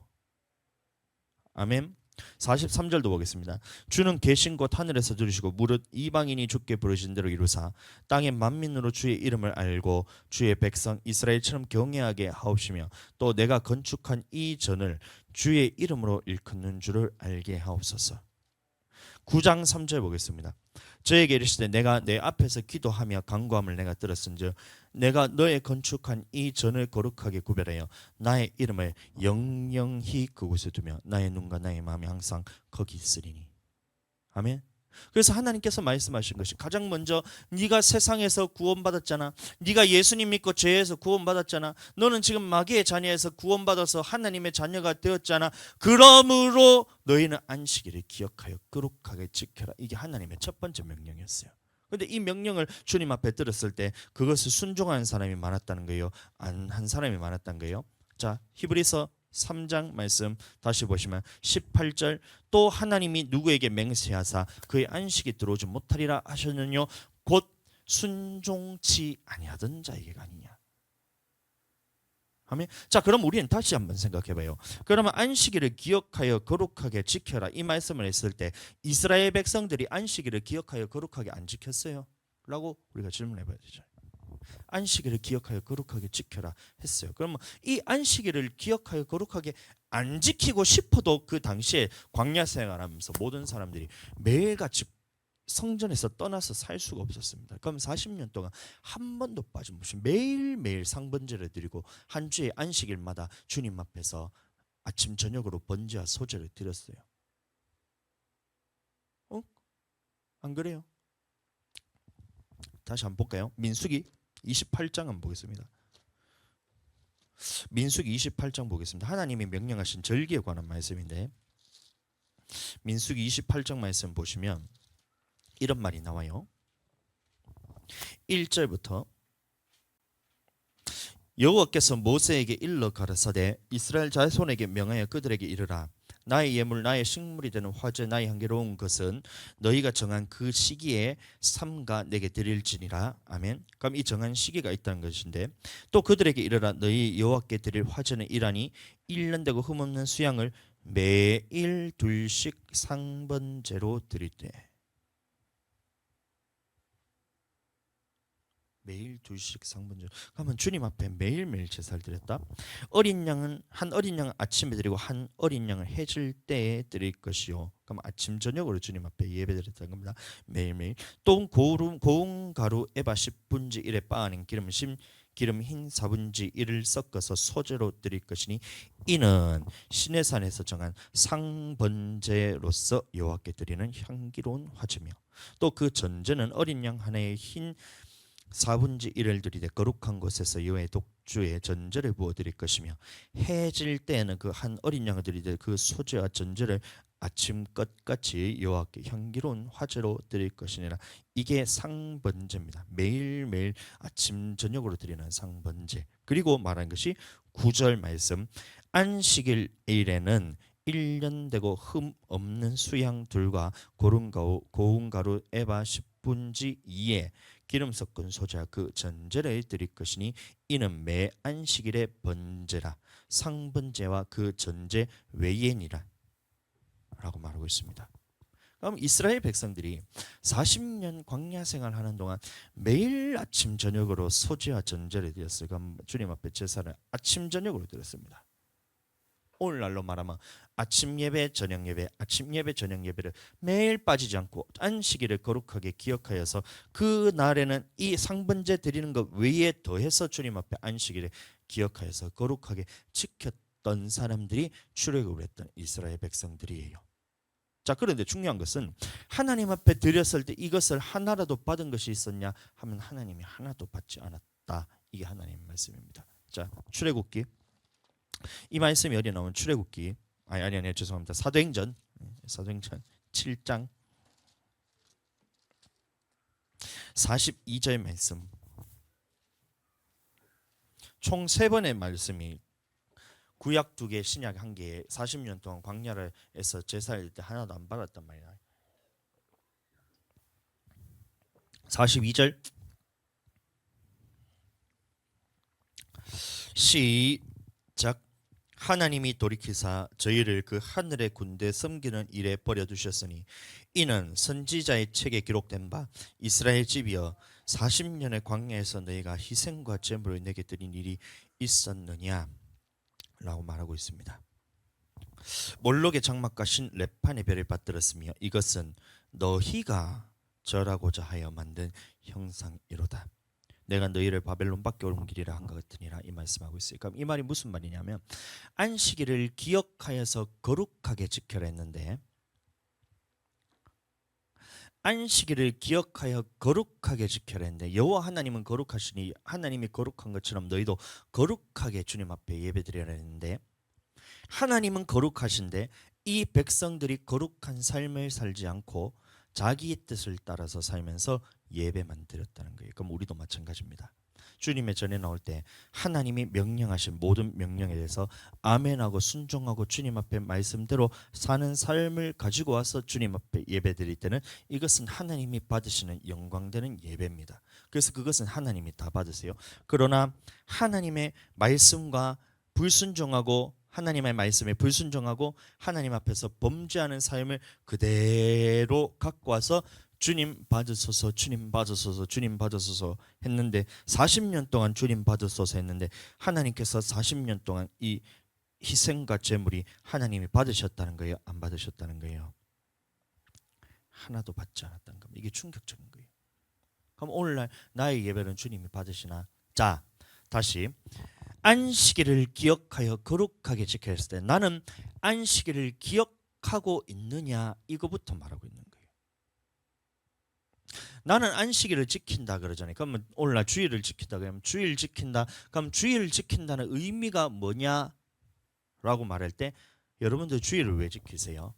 Speaker 1: 아멘. 43절도 보겠습니다. 주는 계신 곳 하늘에서 들으시고 무릇 이방인이 주께 부르신 대로 이루사 땅의 만민으로 주의 이름을 알고 주의 백성 이스라엘처럼 경외하게 하옵시며 또 내가 건축한 이 전을 주의 이름으로 일컫는 줄을 알게 하옵소서. 9장 3절 보겠습니다. 저에게 이르시되 내가 내 앞에서 기도하며 간구함을 내가 들었은즉 내가 너의 건축한 이 전을 거룩하게 구별하여 나의 이름을 영영히 그곳에 두며 나의 눈과 나의 마음이 항상 거기 있으리니. 아멘. 그래서 하나님께서 말씀하신 것이 가장 먼저 네가 세상에서 구원받았잖아. 네가 예수님 믿고 죄에서 구원받았잖아. 너는 지금 마귀의 자녀에서 구원받아서 하나님의 자녀가 되었잖아. 그러므로 너희는 안식일을 기억하여 거룩하게 지켜라. 이게 하나님의 첫 번째 명령이었어요. 그런데 이 명령을 주님 앞에 들었을 때 그것을 순종하는 사람이 많았다는 거예요? 안 한 사람이 많았다는 거예요? 자, 히브리서 3장 말씀 다시 보시면 18절 또 하나님이 누구에게 맹세하사 그의 안식에 들어오지 못하리라 하셨느뇨 곧 순종치 아니하던 자에게가 아니냐. 아멘. 자, 그럼 우리는 다시 한번 생각해봐요. 그러면 안식일을 기억하여 거룩하게 지켜라 이 말씀을 했을 때 이스라엘 백성들이 안식일을 기억하여 거룩하게 안 지켰어요? 라고 우리가 질문해봐야 되죠. 안식일을 기억하여 거룩하게 지켜라 했어요. 그러면 이 안식일을 기억하여 거룩하게 안 지키고 싶어도 그 당시에 광야 생활하면서 모든 사람들이 매일같이 성전에서 떠나서 살 수가 없었습니다. 그럼 40년 동안 한 번도 빠짐없이 매일매일 상번제를 드리고 한 주의 안식일마다 주님 앞에서 아침 저녁으로 번제와 소제를 드렸어요. 안 그래요? 다시 한번 볼까요? 민수기 28장 한번 보겠습니다. 민수기 28장 보겠습니다. 하나님이 명령하신 절기에 관한 말씀인데 민수기 28장 말씀 보시면 이런 말이 나와요. 1절부터 여호와께서 모세에게 일러 가라사대 이스라엘 자손에게 명하여 그들에게 이르라 나의 예물 나의 식물이 되는 화제 나의 향기로운 것은 너희가 정한 그 시기에 삼가 내게 드릴지니라. 아멘. 그럼 이 정한 시기가 있다는 것인데 또 그들에게 이르라 너희 여호와께 드릴 화제는 이라니 1년 되고 흠없는 수양을 매일 둘씩 상번제로 드릴 때. 매일 2씩 상번제. 그러면 주님 앞에 매일매일 제사를 드렸다. 어린 양은 아침에 드리고 한 어린 양을 해질 때에 드릴 것이요. 그럼 아침 저녁으로 주님 앞에 예배드렸다는 겁니다. 매일매일. 또 고운 가루 에바 10분지 1에 빻아낸 기름 흰 4분지 1을 섞어서 소재로 드릴 것이니 이는 시내산에서 정한 상번제로서 여호와께 드리는 향기로운 화제며 또 그 전제는 어린 양 하나의 흰 4분지 1을 드리되 거룩한 곳에서 여호와의 독주에 전제를 부어 드릴 것이며 해질 때에는 그 한 어린 양을 드리되 그 소제와 전제를 아침 끝같이 여호와께 향기로운 화제로 드릴 것이니라. 이게 상번제입니다. 매일매일 아침 저녁으로 드리는 상번제. 그리고 말한 것이 9절 말씀 안식일에는 1년 되고 흠 없는 수양들과 고운 가루 에바 10분지 2에 기름 섞은 소자 그 전제를 드릴 것이니 이는 매 안식일의 번제라. 상번제와 그 전제 외에니라 라고 말하고 있습니다. 그럼 이스라엘 백성들이 40년 광야 생활하는 동안 매일 아침 저녁으로 소제와 전제를 드렸어요. 그럼 주님 앞에 제사를 아침 저녁으로 드렸습니다. 오늘날로 말하면 아침 예배, 저녁 예배, 아침 예배, 저녁 예배를 매일 빠지지 않고 안식일을 거룩하게 기억하여서 그 날에는 이 상번제 드리는 것 외에 더해서 주님 앞에 안식일을 기억하여서 거룩하게 지켰던 사람들이 출애굽을 했던 이스라엘 백성들이에요. 자, 그런데 중요한 것은 하나님 앞에 드렸을 때 이것을 하나라도 받은 것이 있었냐 하면 하나님이 하나도 받지 않았다. 이게 하나님의 말씀입니다. 자, 출애굽기 이 말씀이 어디 나오면 출애굽기 아니 죄송합니다. 사도행전 7장 42절 말씀. 총 3번의 말씀이 구약 2개, 신약 1개에 40년 동안 광야를 해서 제사할 때 하나도 안 받았단 말이야. 42절 시작. 하나님이 돌이키사 저희를 그 하늘의 군대 섬기는 일에 버려두셨으니 이는 선지자의 책에 기록된 바 이스라엘 집이여 40년의 광야에서 너희가 희생과 제물을 내게 드린 일이 있었느냐 라고 말하고 있습니다. 몰록의 장막과 신 레판의 별을 받들었으며 이것은 너희가 절하고자 하여 만든 형상이로다. 내가 너희를 바벨론 밖에 옮기리라 한 것 같으니라. 이 말씀하고 있어요. 그럼 이 말이 무슨 말이냐면 안식일을 기억하여서 거룩하게 지켜라 했는데 안식일을 기억하여 거룩하게 지켜라 했는데 여호와 하나님은 거룩하시니 하나님이 거룩한 것처럼 너희도 거룩하게 주님 앞에 예배드려야 했는데 하나님은 거룩하신데 이 백성들이 거룩한 삶을 살지 않고 자기의 뜻을 따라서 살면서 예배만 드렸다는 거예요. 그럼 우리도 마찬가지입니다. 주님의 전에 나올 때 하나님이 명령하신 모든 명령에 대해서 아멘하고 순종하고 주님 앞에 말씀대로 사는 삶을 가지고 와서 주님 앞에 예배 드릴 때는 이것은 하나님이 받으시는 영광되는 예배입니다. 그래서 그것은 하나님이 다 받으세요. 그러나 하나님의 말씀과 불순종하고 하나님의 말씀에 불순종하고 하나님 앞에서 범죄하는 삶을 그대로 갖고 와서 주님 받으소서 주님 받으소서 주님 받으소서 했는데 40년 동안 주님 받으소서 했는데 하나님께서 40년 동안 이 희생과 제물이 하나님이 받으셨다는 거예요? 안 받으셨다는 거예요? 하나도 받지 않았다는 겁니다. 이게 충격적인 거예요. 그럼 오늘날 나의 예배는 주님이 받으시나? 자, 다시 안식일을 기억하여 거룩하게 지켜야 했을 때 나는 안식일을 기억하고 있느냐 이거부터 말하고 있는 거예요. 나는 안식일을 지킨다 그러잖아요. 그러면 오늘날 주일을 지킨다 그러면 주일 지킨다. 그럼 주일을 지킨다는 의미가 뭐냐라고 말할 때 여러분들 주일을 왜 지키세요?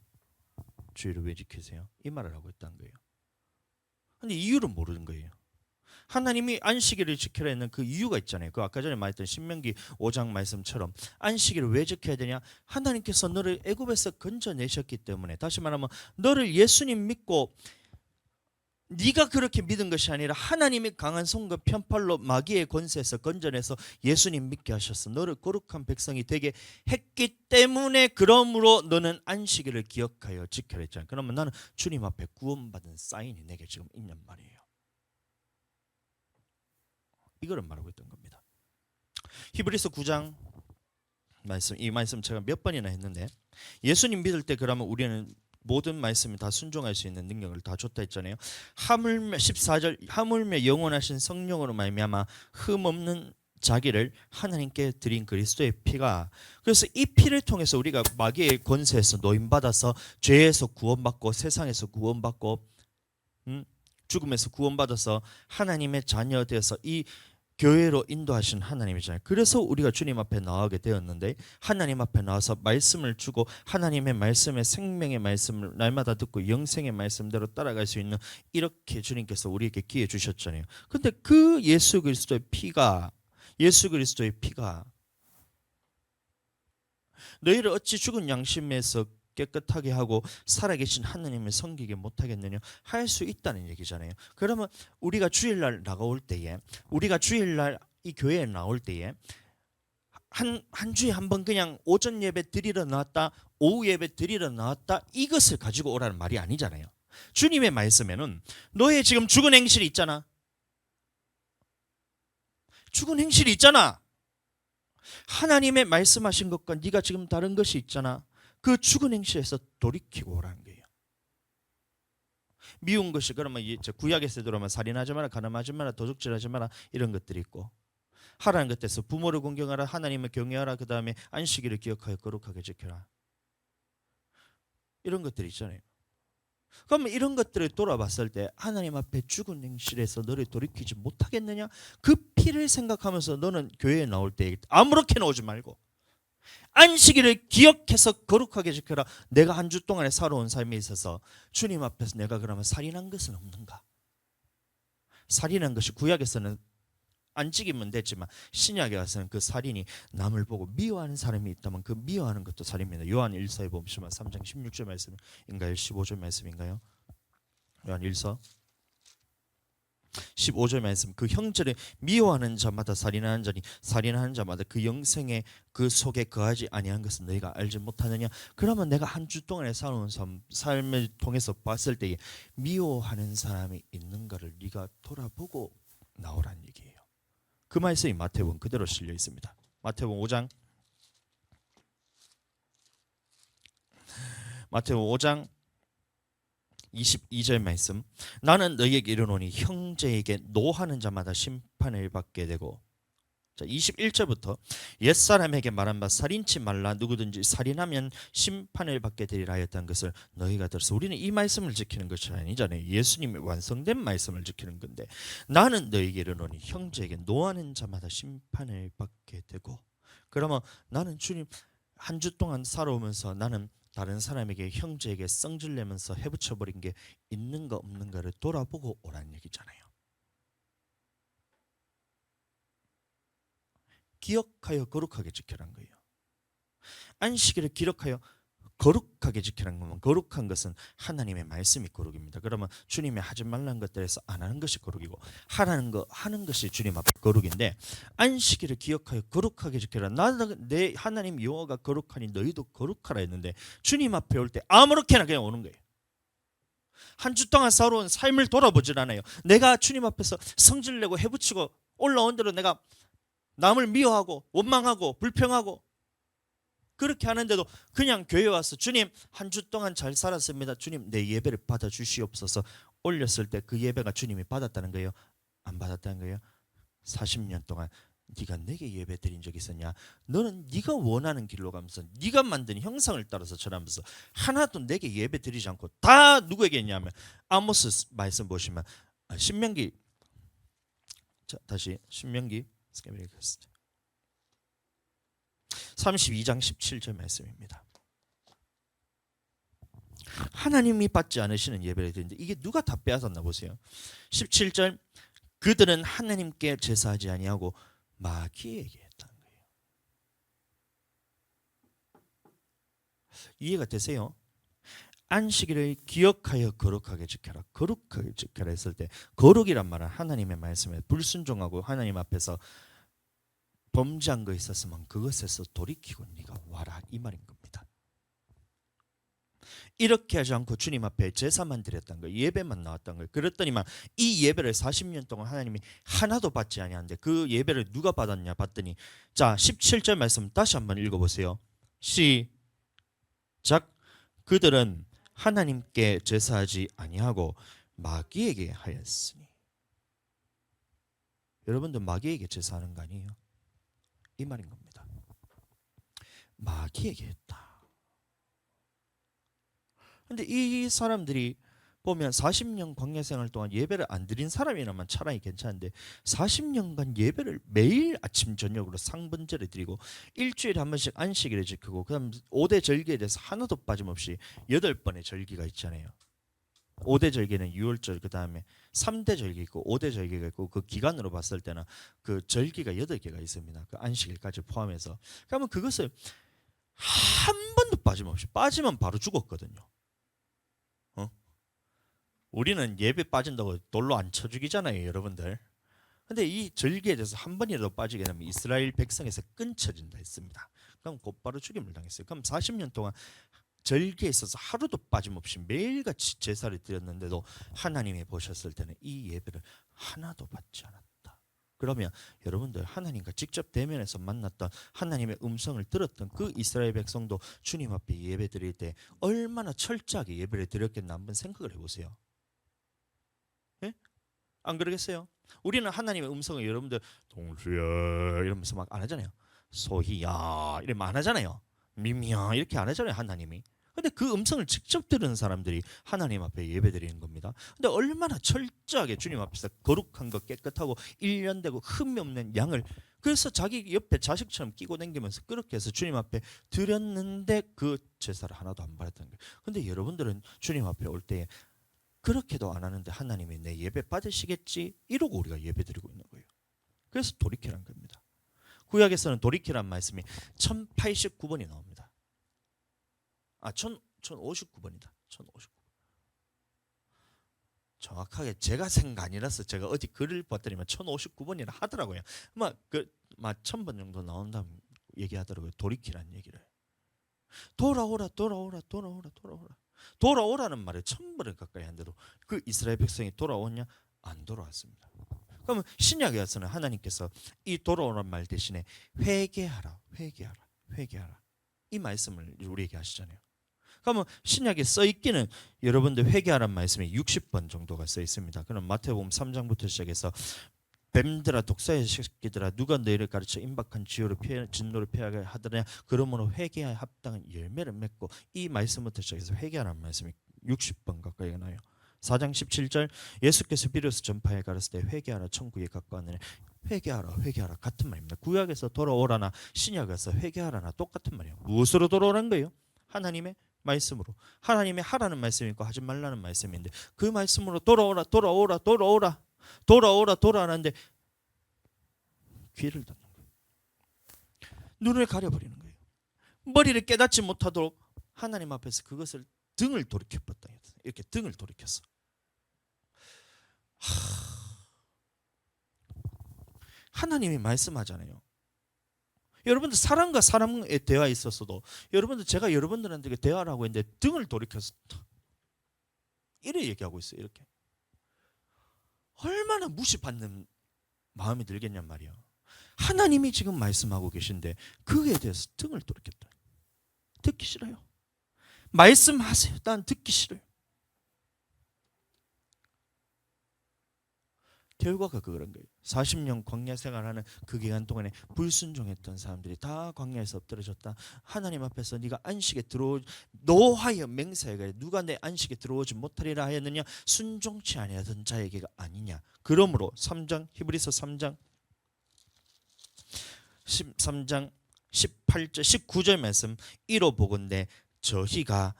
Speaker 1: 주일을 왜 지키세요? 이 말을 하고 있다는 거예요. 근데 이유를 모르는 거예요. 하나님이 안식일을 지키라 했는 그 이유가 있잖아요. 그 아까 전에 말했던 신명기 5장 말씀처럼 안식일을 왜 지켜야 되냐? 하나님께서 너를 애굽에서 건져내셨기 때문에. 다시 말하면 너를 예수님 믿고 네가 그렇게 믿은 것이 아니라 하나님이 강한 손과 편팔로 마귀의 권세에서 건져내서 예수님 믿게 하셨어. 너를 거룩한 백성이 되게 했기 때문에 그러므로 너는 안식일을 기억하여 지켜야 했잖아요. 그러면 나는 주님 앞에 구원받은 사인이 내게 지금 있냔 말이에요. 이거를 말하고 있던 겁니다. 히브리서 9장 말씀, 이 말씀 제가 몇 번이나 했는데, 예수님 믿을 때 그러면 우리는 모든 말씀을 다 순종할 수 있는 능력을 다 줬다 했잖아요. 하물며 14절, 하물며 영원하신 성령으로 말미암아 흠없는 자기를 하나님께 드린 그리스도의 피가, 그래서 이 피를 통해서 우리가 마귀의 권세에서 노임받아서 죄에서 구원받고 세상에서 구원받고 죽음에서 구원받아서 하나님의 자녀 되어서 이 교회로 인도하신 하나님이잖아요. 그래서 우리가 주님 앞에 나오게 되었는데, 하나님 앞에 나와서 말씀을 주고 하나님의 말씀의 생명의 말씀을 날마다 듣고 영생의 말씀대로 따라갈 수 있는, 이렇게 주님께서 우리에게 기회 주셨잖아요. 근데 그 예수 그리스도의 피가 너희를 어찌 죽은 양심에서 깨끗하게 하고 살아계신 하나님을 섬기게 못하겠느냐, 할 수 있다는 얘기잖아요. 그러면 우리가 주일날 나가올 때에, 우리가 주일날 이 교회에 나올 때에 한 주에 한 번 그냥 오전 예배 드리러 나왔다, 오후 예배 드리러 나왔다, 이것을 가지고 오라는 말이 아니잖아요. 주님의 말씀에는 너의 지금 죽은 행실이 있잖아. 죽은 행실이 있잖아. 하나님의 말씀하신 것과 네가 지금 다른 것이 있잖아. 그 죽은 행실에서 돌이키고 오라는 거예요. 미운 것이, 그러면 이제 구약에서 들어오면 살인하지 마라, 간음하지 마라, 도둑질하지 마라, 이런 것들이 있고, 하라는 것에서 부모를 공경하라, 하나님을 경외하라, 그 다음에 안식일을 기억하여 거룩하게 지켜라, 이런 것들이 있잖아요. 그러면 이런 것들을 돌아봤을 때 하나님 앞에 죽은 행실에서 너를 돌이키지 못하겠느냐? 그 피를 생각하면서 너는 교회에 나올 때 아무렇게나 오지 말고 안식일을 기억해서 거룩하게 지켜라. 내가 한 주 동안에 살아온 삶에 있어서 주님 앞에서 내가 그러면 살인한 것은 없는가? 살인한 것이 구약에서는 안 찍이면 됐지만 신약에 와서는 그 살인이 남을 보고 미워하는 사람이 있다면 그 미워하는 것도 살인입니다. 요한 1서에 보시면 3장 16절 말씀인가요? 15절 말씀인가요? 요한 1서 15절 말씀, 그 형제를 미워하는 자마다 살인하는 자니 살인하는 자마다 그 영생의 그 속에 거하지 아니한 것은 너희가 알지 못하느냐? 그러면 내가 한 주 동안에 살아온 삶을 통해서 봤을 때에 미워하는 사람이 있는가를 네가 돌아보고 나오란 얘기예요. 그 말씀이 마태복음 그대로 실려 있습니다. 마태복음 5장 22절 말씀, 나는 너희에게 이르노니 형제에게 노하는 자마다 심판을 받게 되고, 자 21절부터 옛사람에게 말한 바 살인치 말라, 누구든지 살인하면 심판을 받게 되리라 하였다는 것을 너희가 들어서, 우리는 이 말씀을 지키는 것이 아니잖아요. 예수님의 완성된 말씀을 지키는 건데, 나는 너희에게 이르노니 형제에게 노하는 자마다 심판을 받게 되고, 그러면 나는 주님 한 주 동안 살아오면서 나는 다른 사람에게, 형제에게 성질내면서 해붙여버린 게 있는가 없는가를 돌아보고 오라는 얘기잖아요. 기억하여 거룩하게 지켜란 거예요. 안식일을 기록하여 거룩하게 지키라는 거면, 거룩한 것은 하나님의 말씀이 거룩입니다. 그러면 주님이 하지 말라는 것들에서 안 하는 것이 거룩이고, 하라는 거 하는 것이 주님 앞에 거룩인데, 안식일을 기억하여 거룩하게 지켜라. 내 하나님 여호와가 거룩하니 너희도 거룩하라 했는데, 주님 앞에 올 때 아무렇게나 그냥 오는 거예요. 한 주 동안 살아온 삶을 돌아보질 않아요. 내가 주님 앞에서 성질내고 해붙이고 올라온 대로 내가 남을 미워하고 원망하고 불평하고 그렇게 하는데도 그냥 교회 와서 주님 한 주 동안 잘 살았습니다, 주님 내 예배를 받아 주시옵소서 올렸을 때 그 예배가 주님이 받았다는 거예요? 안 받았다는 거예요? 40년 동안 네가 내게 예배 드린 적 있었냐? 너는 네가 원하는 길로 가면서 네가 만든 형상을 따라서 절하면서 하나도 내게 예배 드리지 않고 다 누구에게 했냐면, 아모스 말씀 보시면 신명기, 자 다시 신명기 32장 17절 말씀입니다. 하나님이 받지 않으시는 예배를 드리는데 이게 누가 다 빼앗았나 보세요. 17절, 그들은 하나님께 제사하지 아니하고 마귀에게 했다는 거예요. 이해가 되세요? 안식일을 기억하여 거룩하게 지켜라, 거룩하게 지켜라 했을 때, 거룩이란 말은 하나님의 말씀에 불순종하고 하나님 앞에서 범죄한 거 있었으면 그것에서 돌이키고 네가 와라, 이 말인 겁니다. 이렇게 하지 않고 주님 앞에 제사만 드렸던 거예요. 예배만 나왔던 거예요. 그랬더니만 이 예배를 40년 동안 하나님이 하나도 받지 아니하는데 그 예배를 누가 받았냐 봤더니, 자 17절 말씀 다시 한번 읽어보세요. 시작. 그들은 하나님께 제사하지 아니하고 마귀에게 하였으니. 여러분들 마귀에게 제사하는 거 아니에요? 이 말인 겁니다. 마귀에게 했다. 근데 이 사람들이 보면 40년 광야 생활 동안 예배를 안 드린 사람이라면 차라리 괜찮은데 40년간 예배를 매일 아침 저녁으로 상번제를 드리고 일주일에 한 번씩 안식일을 지키고 그다음 5대 절기에 대해서 하나도 빠짐없이 8번의 절기가 있잖아요. 5대 절기는 6월절, 그다음에 3대 절기 있고 5대 절기가 있고 그 기간으로 봤을 때는 그 절기가 8개가 있습니다. 그 안식일까지 포함해서. 그러면 그것을 한 번도 빠짐없이, 빠지면 바로 죽었거든요. 우리는 예배 빠진다고 돌로 안 쳐 죽이잖아요, 여러분들. 근데 이 절기에 대해서 한 번이라도 빠지게 되면 이스라엘 백성에서 끊쳐진다 했습니다. 그럼 곧바로 죽임을 당했어요. 그럼 40년 동안 절기에 있어서 하루도 빠짐없이 매일같이 제사를 드렸는데도 하나님이 보셨을 때는 이 예배를 하나도 받지 않았다. 그러면 여러분들 하나님과 직접 대면해서 만났던 하나님의 음성을 들었던 그 이스라엘 백성도 주님 앞에 예배 드릴 때 얼마나 철저하게 예배를 드렸겠나 한번 생각을 해보세요. 예? 안 그러겠어요? 우리는 하나님의 음성을 여러분들 동수야 이러면서 막 안 하잖아요. 소희야 이러면 안 하잖아요. 미미야 이렇게 안 하잖아요, 하나님이. 근데 그 음성을 직접 들은 사람들이 하나님 앞에 예배드리는 겁니다. 근데 얼마나 철저하게 주님 앞에서 거룩한 것, 깨끗하고 일련되고 흠이 없는 양을, 그래서 자기 옆에 자식처럼 끼고 다니면서 그렇게 해서 주님 앞에 드렸는데 그 제사를 하나도 안 받았다는 거예요. 근데 여러분들은 주님 앞에 올 때에 그렇게도 안 하는데 하나님이 내 예배 받으시겠지 이러고 우리가 예배드리고 있는 거예요. 그래서 돌이키라는 겁니다. 구약에서는 돌이키란 말씀이 1089번이 나옵니다. 1059번이다. 1059번. 정확하게 제가 생각 아니라서 제가 어디 글을 봤더니만 1059번이라 하더라고요. 막 1000번 정도 나온다고 얘기하더라고요. 돌이키란 얘기를. 돌아오라, 돌아오라, 돌아오라, 돌아오라. 돌아오라는 말에 1000번을 가까이 한데도 그 이스라엘 백성이 돌아오냐? 안 돌아왔습니다. 그러면 신약에 와서는 하나님께서 이 돌아오라는 말 대신에 회개하라, 회개하라, 회개하라 이 말씀을 우리에게 하시잖아요. 그러면 신약에 써있기는 여러분들 회개하라는 말씀이 60번 정도가 써 있습니다. 그럼 마태복음 3장부터 시작해서 뱀들아 독사의 새끼들아 누가 너희를 가르쳐 임박한 진노를 피하게 하더냐 그러므로 회개하여 합당한 열매를 맺고, 이 말씀부터 시작해서 회개하라는 말씀이 60번 가까이 나요. 4장 17절 예수께서 비로소 전파에 가르칠 때 회개하라 천국에 가까웠느니, 회개하라 회개하라 같은 말입니다. 구약에서 돌아오라나 신약에서 회개하라나 똑같은 말이에요. 무엇으로 돌아오라는 거예요? 하나님의 말씀으로. 하나님의 하라는 말씀이 있고 하지 말라는 말씀인데 그 말씀으로 돌아오라 돌아오라 돌아오라 돌아오라 돌아오라는데 귀를 닫는 거예요. 눈을 가려버리는 거예요. 머리를 깨닫지 못하도록 하나님 앞에서 그것을 등을 돌이켜봤다. 이렇게 등을 돌이켰어. 하나님이 말씀하잖아요. 여러분들 사람과 사람의 대화에 있어서도 여러분들 제가 여러분들한테 대화를 하고 있는데 등을 돌이켜서 이래 얘기하고 있어요. 이렇게. 얼마나 무시받는 마음이 들겠냔 말이야. 하나님이 지금 말씀하고 계신데 그에 대해서 등을 돌이켰다. 듣기 싫어요. 말씀하세요. 난 듣기 싫어요. 결과가 그런 거예요. 40년 광야 생활하는 그 기간 동안에 불순종했던 사람들이 다 광야에서 엎드려졌다. 하나님 앞에서 네가 안식에 노하여 맹세하여 누가 내 안식에 들어오지 못하리라 하였느냐 순종치 아니하던 자에게가 아니냐. 그러므로 3장 히브리서 3장 13장 18절 19절 말씀 이로 보건대 저희가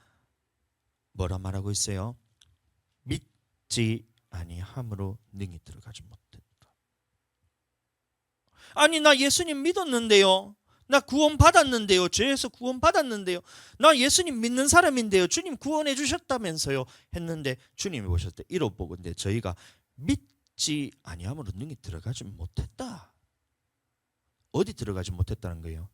Speaker 1: 뭐라 말하고 있어요? 믿지 아니함으로 능히 들어가지 못했다. 아니 나 예수님 믿었는데요. 나 구원 받았는데요. 죄에서 구원 받았는데요. 나 예수님 믿는 사람인데요. 주님 구원해 주셨다면서요. 했는데 주님이 보셨을 때 이로 보건대 저희가 믿지 아니함으로 능히 들어가지 못했다. 어디 들어가지 못했다는 거예요?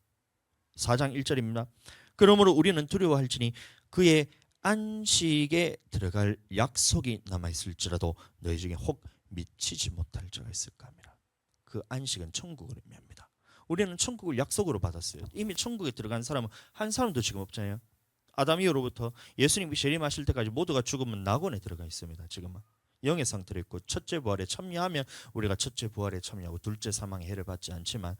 Speaker 1: 4장 1절입니다. 그러므로 우리는 두려워할지니 그의 안식에 들어갈 약속이 남아있을지라도 너희 중에 혹 미치지 못할 자가 있을까 합니다. 그 안식은 천국을 의미합니다. 우리는 천국을 약속으로 받았어요. 이미 천국에 들어간 사람은 한 사람도 지금 없잖아요. 아담 이후로부터 예수님이 재림하실 때까지 모두가 죽으면 낙원에 들어가 있습니다. 지금은 영의 상태로 있고, 첫째 부활에 참여하면 우리가 첫째 부활에 참여하고 둘째 사망의 해를 받지 않지만,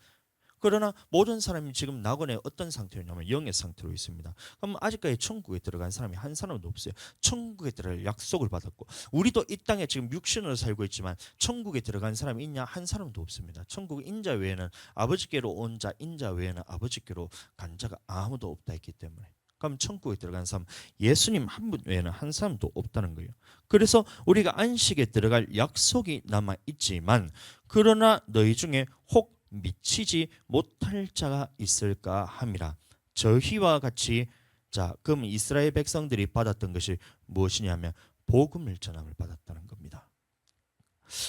Speaker 1: 그러나 모든 사람이 지금 낙원에 어떤 상태였냐면 영의 상태로 있습니다. 그럼 아직까지 천국에 들어간 사람이 한 사람도 없어요. 천국에 들어갈 약속을 받았고, 우리도 이 땅에 지금 육신으로 살고 있지만 천국에 들어간 사람이 있냐? 한 사람도 없습니다. 천국 인자 외에는, 아버지께로 온 자 인자 외에는 아버지께로 간 자가 아무도 없다 했기 때문에, 그럼 천국에 들어간 사람 예수님 한 분 외에는 한 사람도 없다는 거예요. 그래서 우리가 안식에 들어갈 약속이 남아 있지만, 그러나 너희 중에 혹 미치지 못할 자가 있을까 함이라. 저희와 같이, 자, 그럼 이스라엘 백성들이 받았던 것이 무엇이냐면 복음을 전함을 받았다는 겁니다.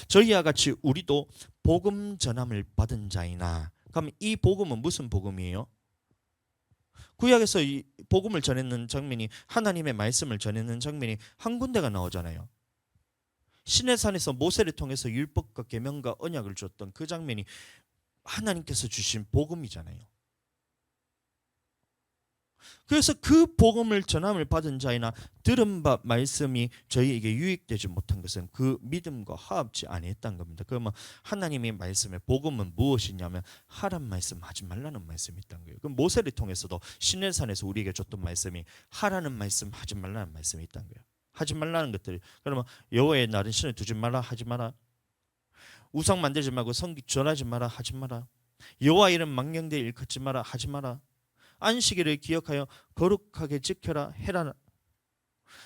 Speaker 1: 저희와 같이 우리도 복음 전함을 받은 자이나. 그럼 이 복음은 무슨 복음이에요? 구약에서 이 복음을 전했는 장면이, 하나님의 말씀을 전했는 장면이 한 군데가 나오잖아요. 시내산에서 모세를 통해서 율법과 계명과 언약을 줬던 그 장면이 하나님께서 주신 복음이잖아요. 그래서 그 복음을 전함을 받은 자이나 들은 바 말씀이 저희에게 유익되지 못한 것은 그 믿음과 화합지 아니했다는 겁니다. 그러면 하나님의 말씀의 복음은 무엇이냐면 하란 말씀 하지 말라는 말씀이 있다는 거예요. 그럼 모세를 통해서도 시내산에서 우리에게 줬던 말씀이 하라는 말씀 하지 말라는 말씀이 있다는 거예요. 하지 말라는 것들. 그러면 여호와의 날은 신을 두지 마라, 하지 마라. 우상 만들지 말고 성기 전하지 마라, 하지 마라. 여호와 이름 망령되이 일컫지 마라, 하지 마라. 안식일을 기억하여 거룩하게 지켜라, 해라.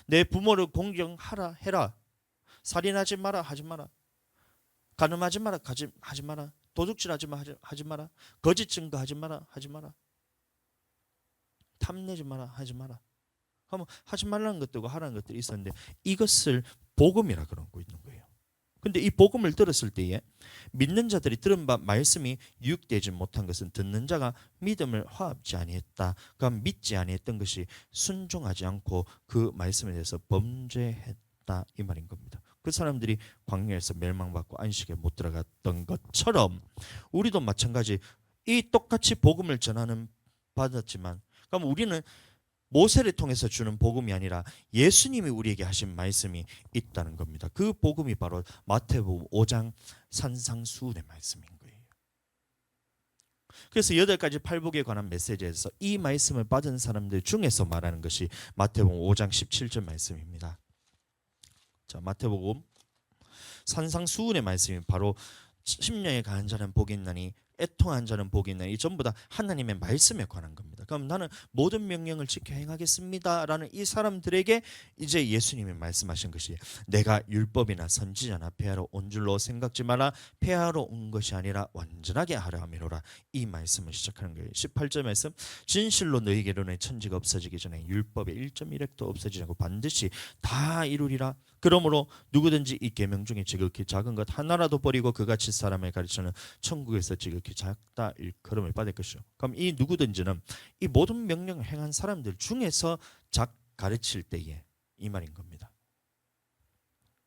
Speaker 1: 내 부모를 공경하라, 해라. 살인하지 마라, 하지 마라. 간음하지 마라, 하지 마라. 도둑질하지 마, 하지 마라. 거짓 증거하지 마라, 하지 마라. 탐내지 마라, 하지 마라. 하면 하지 말라는 것들과 하라는 것들이 있었는데, 이것을 복음이라 그러고 있는 거예요. 근데 이 복음을 들었을 때에 믿는 자들이 들은 바 말씀이 유익되지 못한 것은 듣는 자가 믿음을 화합지 아니했다. 그러니까 믿지 아니했던 것이 순종하지 않고 그 말씀에 대해서 범죄했다, 이 말인 겁니다. 그 사람들이 광야에서 멸망받고 안식에 못 들어갔던 것처럼 우리도 마찬가지, 이 똑같이 복음을 전하는 받았지만, 그럼 우리는 모세를 통해서 주는 복음이 아니라 예수님이 우리에게 하신 말씀이 있다는 겁니다. 그 복음이 바로 마태복음 5장 산상수훈의 말씀인 거예요. 그래서 8가지 팔복에 관한 메시지에서 이 말씀을 받은 사람들 중에서 말하는 것이 마태복음 5장 17절 말씀입니다. 자, 마태복음 산상수훈의 말씀이 바로 심령에 가한 자는 복이 있나니 애통한 자는 복이 있나니, 이 전부 다 하나님의 말씀에 관한 겁니다. 그럼 나는 모든 명령을 지켜 행하겠습니다라는 이 사람들에게 이제 예수님이 말씀하신 것이, 내가 율법이나 선지자나 폐하러 온 줄로 생각지 마라. 폐하러 온 것이 아니라 완전하게 하려 함이로라. 이 말씀을 시작하는 거예요. 18절 말씀, 진실로 너희에게로는 천지가 없어지기 전에 율법의 1.1획도 없어지지 않고 반드시 다 이루리라. 그러므로 누구든지 이 계명 중에 지극히 작은 것 하나라도 버리고 그같이 사람을 가르치는 천국에서 지극히 작다 일컬음을 받을 것이요. 그럼 이 누구든지는 이 모든 명령을 행한 사람들 중에서 작 가르칠 때에, 이 말인 겁니다.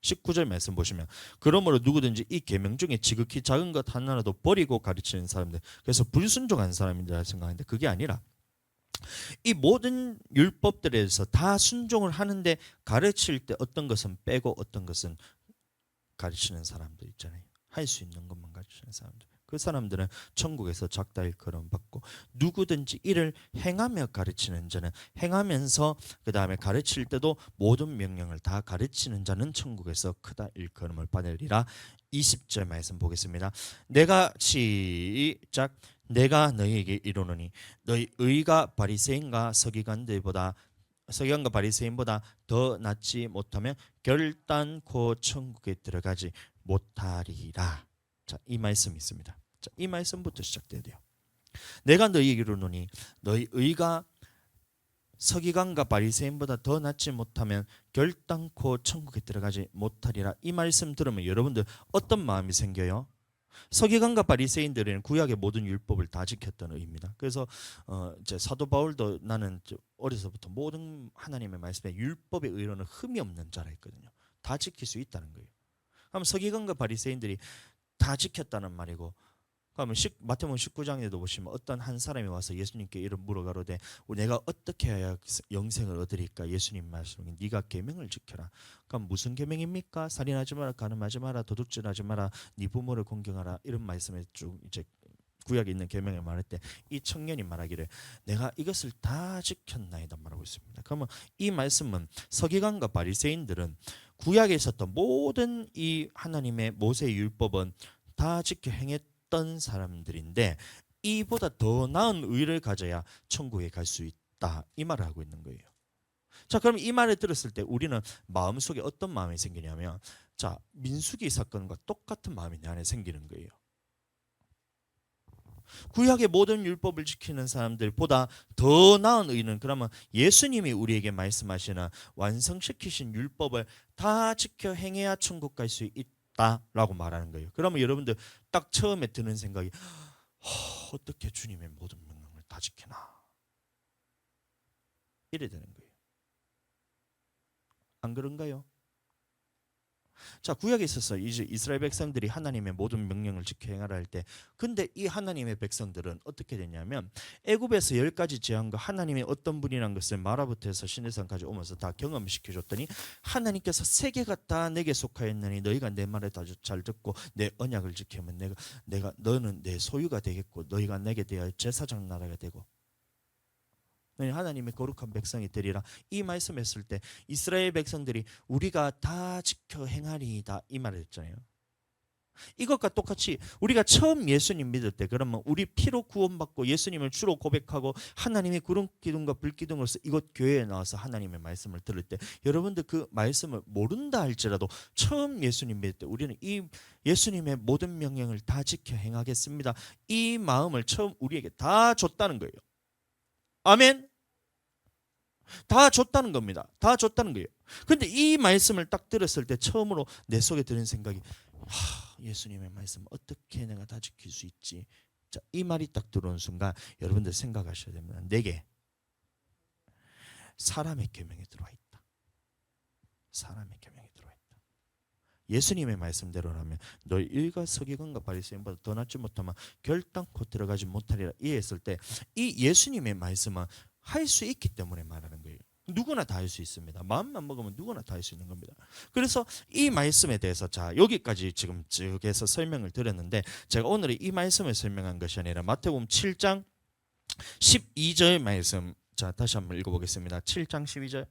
Speaker 1: 19절 말씀 보시면, 그러므로 누구든지 이 계명 중에 지극히 작은 것 하나라도 버리고 가르치는 사람들, 그래서 불순종한 사람이라 생각하는데 그게 아니라 이 모든 율법들에서 다 순종을 하는데 가르칠 때 어떤 것은 빼고 어떤 것은 가르치는 사람들 있잖아요. 할 수 있는 것만 가르치는 사람들, 그 사람들은 천국에서 작다 일컬음 받고, 누구든지 이를 행하며 가르치는 자는, 행하면서 그 다음에 가르칠 때도 모든 명령을 다 가르치는 자는 천국에서 크다 일컬음을 받으리라. 20절 말씀 보겠습니다. 내가 시작, 내가 너희에게 이르노니 너희 의가 바리새인과 서기관과 바리새인보다 더 낫지 못하면 결단코 천국에 들어가지 못하리라. 자, 이 말씀이 있습니다. 자, 이 말씀부터 시작돼야 돼요. 내가 너희에게 이르노니 너희 의가 서기관과 바리새인보다 더 낫지 못하면 결단코 천국에 들어가지 못하리라. 이 말씀 들으면 여러분들 어떤 마음이 생겨요? 서기관과 바리새인들은 구약의 모든 율법을 다 지켰던 의입니다. 그래서 이제 사도 바울도 나는 어려서부터 모든 하나님의 말씀에 율법의 의로는 흠이 없는 자라 했거든요. 다 지킬 수 있다는 거예요. 그럼 서기관과 바리새인들이 다 지켰다는 말이고, 그러면 마태복음 19장에도 보시면 어떤 한 사람이 와서 예수님께 이런 물어가로되 내가 어떻게 해야 영생을 얻으리까? 예수님 말씀에 네가 계명을 지켜라. 그럼 무슨 계명입니까? 살인하지 마라, 간음하지 마라, 도둑질하지 마라, 네 부모를 공경하라, 이런 말씀에 쭉 이제 구약에 있는 계명을 말할 때 이 청년이 말하기를 내가 이것을 다 지켰나이다 말하고 있습니다. 그러면 이 말씀은 서기관과 바리새인들은 구약에 있었던 모든 이 하나님의 모세의 율법은 다 지켜 행했던 사람들인데 이보다 더 나은 의를 가져야 천국에 갈 수 있다, 이 말을 하고 있는 거예요. 자, 그럼 이 말을 들었을 때 우리는 마음속에 어떤 마음이 생기냐면, 자, 민수기 사건과 똑같은 마음이 내 안에 생기는 거예요. 구약의 모든 율법을 지키는 사람들보다 더 나은 의는, 그러면 예수님이 우리에게 말씀하시는 완성시키신 율법을 다 지켜 행해야 천국 갈 수 있다라고 말하는 거예요. 그러면 여러분들 딱 처음에 드는 생각이 어떻게 주님의 모든 명령을 다 지키나, 이래 되는 거예요. 안 그런가요? 자, 구약에 있어서 이제 이스라엘 백성들이 하나님의 모든 명령을 지켜 행하라 할 때, 근데 이 하나님의 백성들은 어떻게 됐냐면 애굽에서 10가지 재앙과 하나님의 어떤 분이라는 것을 마라부터 해서 시내산까지 오면서 다 경험시켜 줬더니 하나님께서 세계가 다 내게 속하였느니 너희가 내 말을 다 잘 듣고 내 언약을 지키면 내가 너는 내 소유가 되겠고 너희가 내게 대하여 제사장 나라가 되고 하나님의 거룩한 백성이 되리라, 이 말씀했을 때 이스라엘 백성들이 우리가 다 지켜 행하리이다, 이 말을 했잖아요. 이것과 똑같이 우리가 처음 예수님 믿을 때, 그러면 우리 피로 구원받고 예수님을 주로 고백하고 하나님의 구름 기둥과 불 기둥으로서 이곳 교회에 나와서 하나님의 말씀을 들을 때, 여러분들 그 말씀을 모른다 할지라도 처음 예수님 믿을 때 우리는 이 예수님의 모든 명령을 다 지켜 행하겠습니다, 이 마음을 처음 우리에게 다 줬다는 거예요. 아멘. 다 줬다는 겁니다. 다 줬다는 거예요. 근데 이 말씀을 딱 들었을 때 처음으로 내 속에 드는 생각이, 예수님의 말씀 어떻게 내가 다 지킬 수 있지? 자, 이 말이 딱 들어오는 순간 여러분들 생각하셔야 됩니다. 내게 사람의 계명이 들어와 있다. 사람의 계명이 들어와 있다. 예수님의 말씀대로라면 너희 일과 서기관과 바리새인보다 더 낫지 못하면 결단코 들어가지 못하리라, 이해했을 때 이 예수님의 말씀은 할 수 있기 때문에 말하는 거예요. 누구나 다 할 수 있습니다. 마음만 먹으면 누구나 다 할 수 있는 겁니다. 그래서 이 말씀에 대해서, 자, 여기까지 지금 쭉 해서 설명을 드렸는데, 제가 오늘 이 말씀을 설명한 것이 아니라 마태복음 7장 12절 말씀, 자, 다시 한번 읽어보겠습니다. 7장 12절.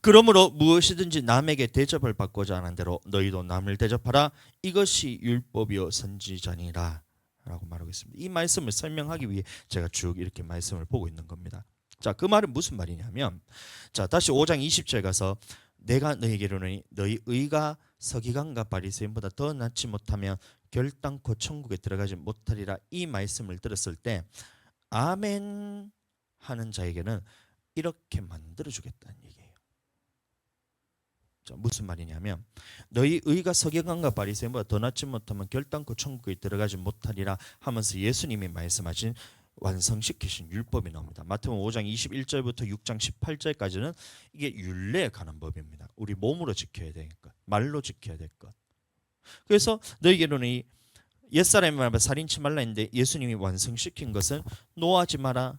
Speaker 1: 그러므로 무엇이든지 남에게 대접을 받고자 하는 대로 너희도 남을 대접하라, 이것이 율법이요 선지자니라 라고 말하고 있습니다. 이 말씀을 설명하기 위해 제가 쭉 이렇게 말씀을 보고 있는 겁니다. 자, 그 말은 무슨 말이냐면, 자, 다시 5장 20절 가서 내가 너희에게 이르노니 너희 의가 서기관과 바리새인보다 더 낫지 못하면 결단코 천국에 들어가지 못하리라, 이 말씀을 들었을 때 아멘 하는 자에게는 이렇게 만들어 주겠다는 얘기예요. 자, 무슨 말이냐면 너희 의가 서기관과 바리새인보다 더 낫지 못하면 결단코 천국에 들어가지 못하리라 하면서 예수님이 말씀하신 완성시키신 율법이 나옵니다. 마태복음 5장 21절부터 6장 18절까지는 이게 율례에 관한 법입니다. 우리 몸으로 지켜야 될 것, 말로 지켜야 될 것. 그래서 너희에게로는 이 옛사람이 말하면 살인치 말라 했는데 예수님이 완성시킨 것은 노하지 마라,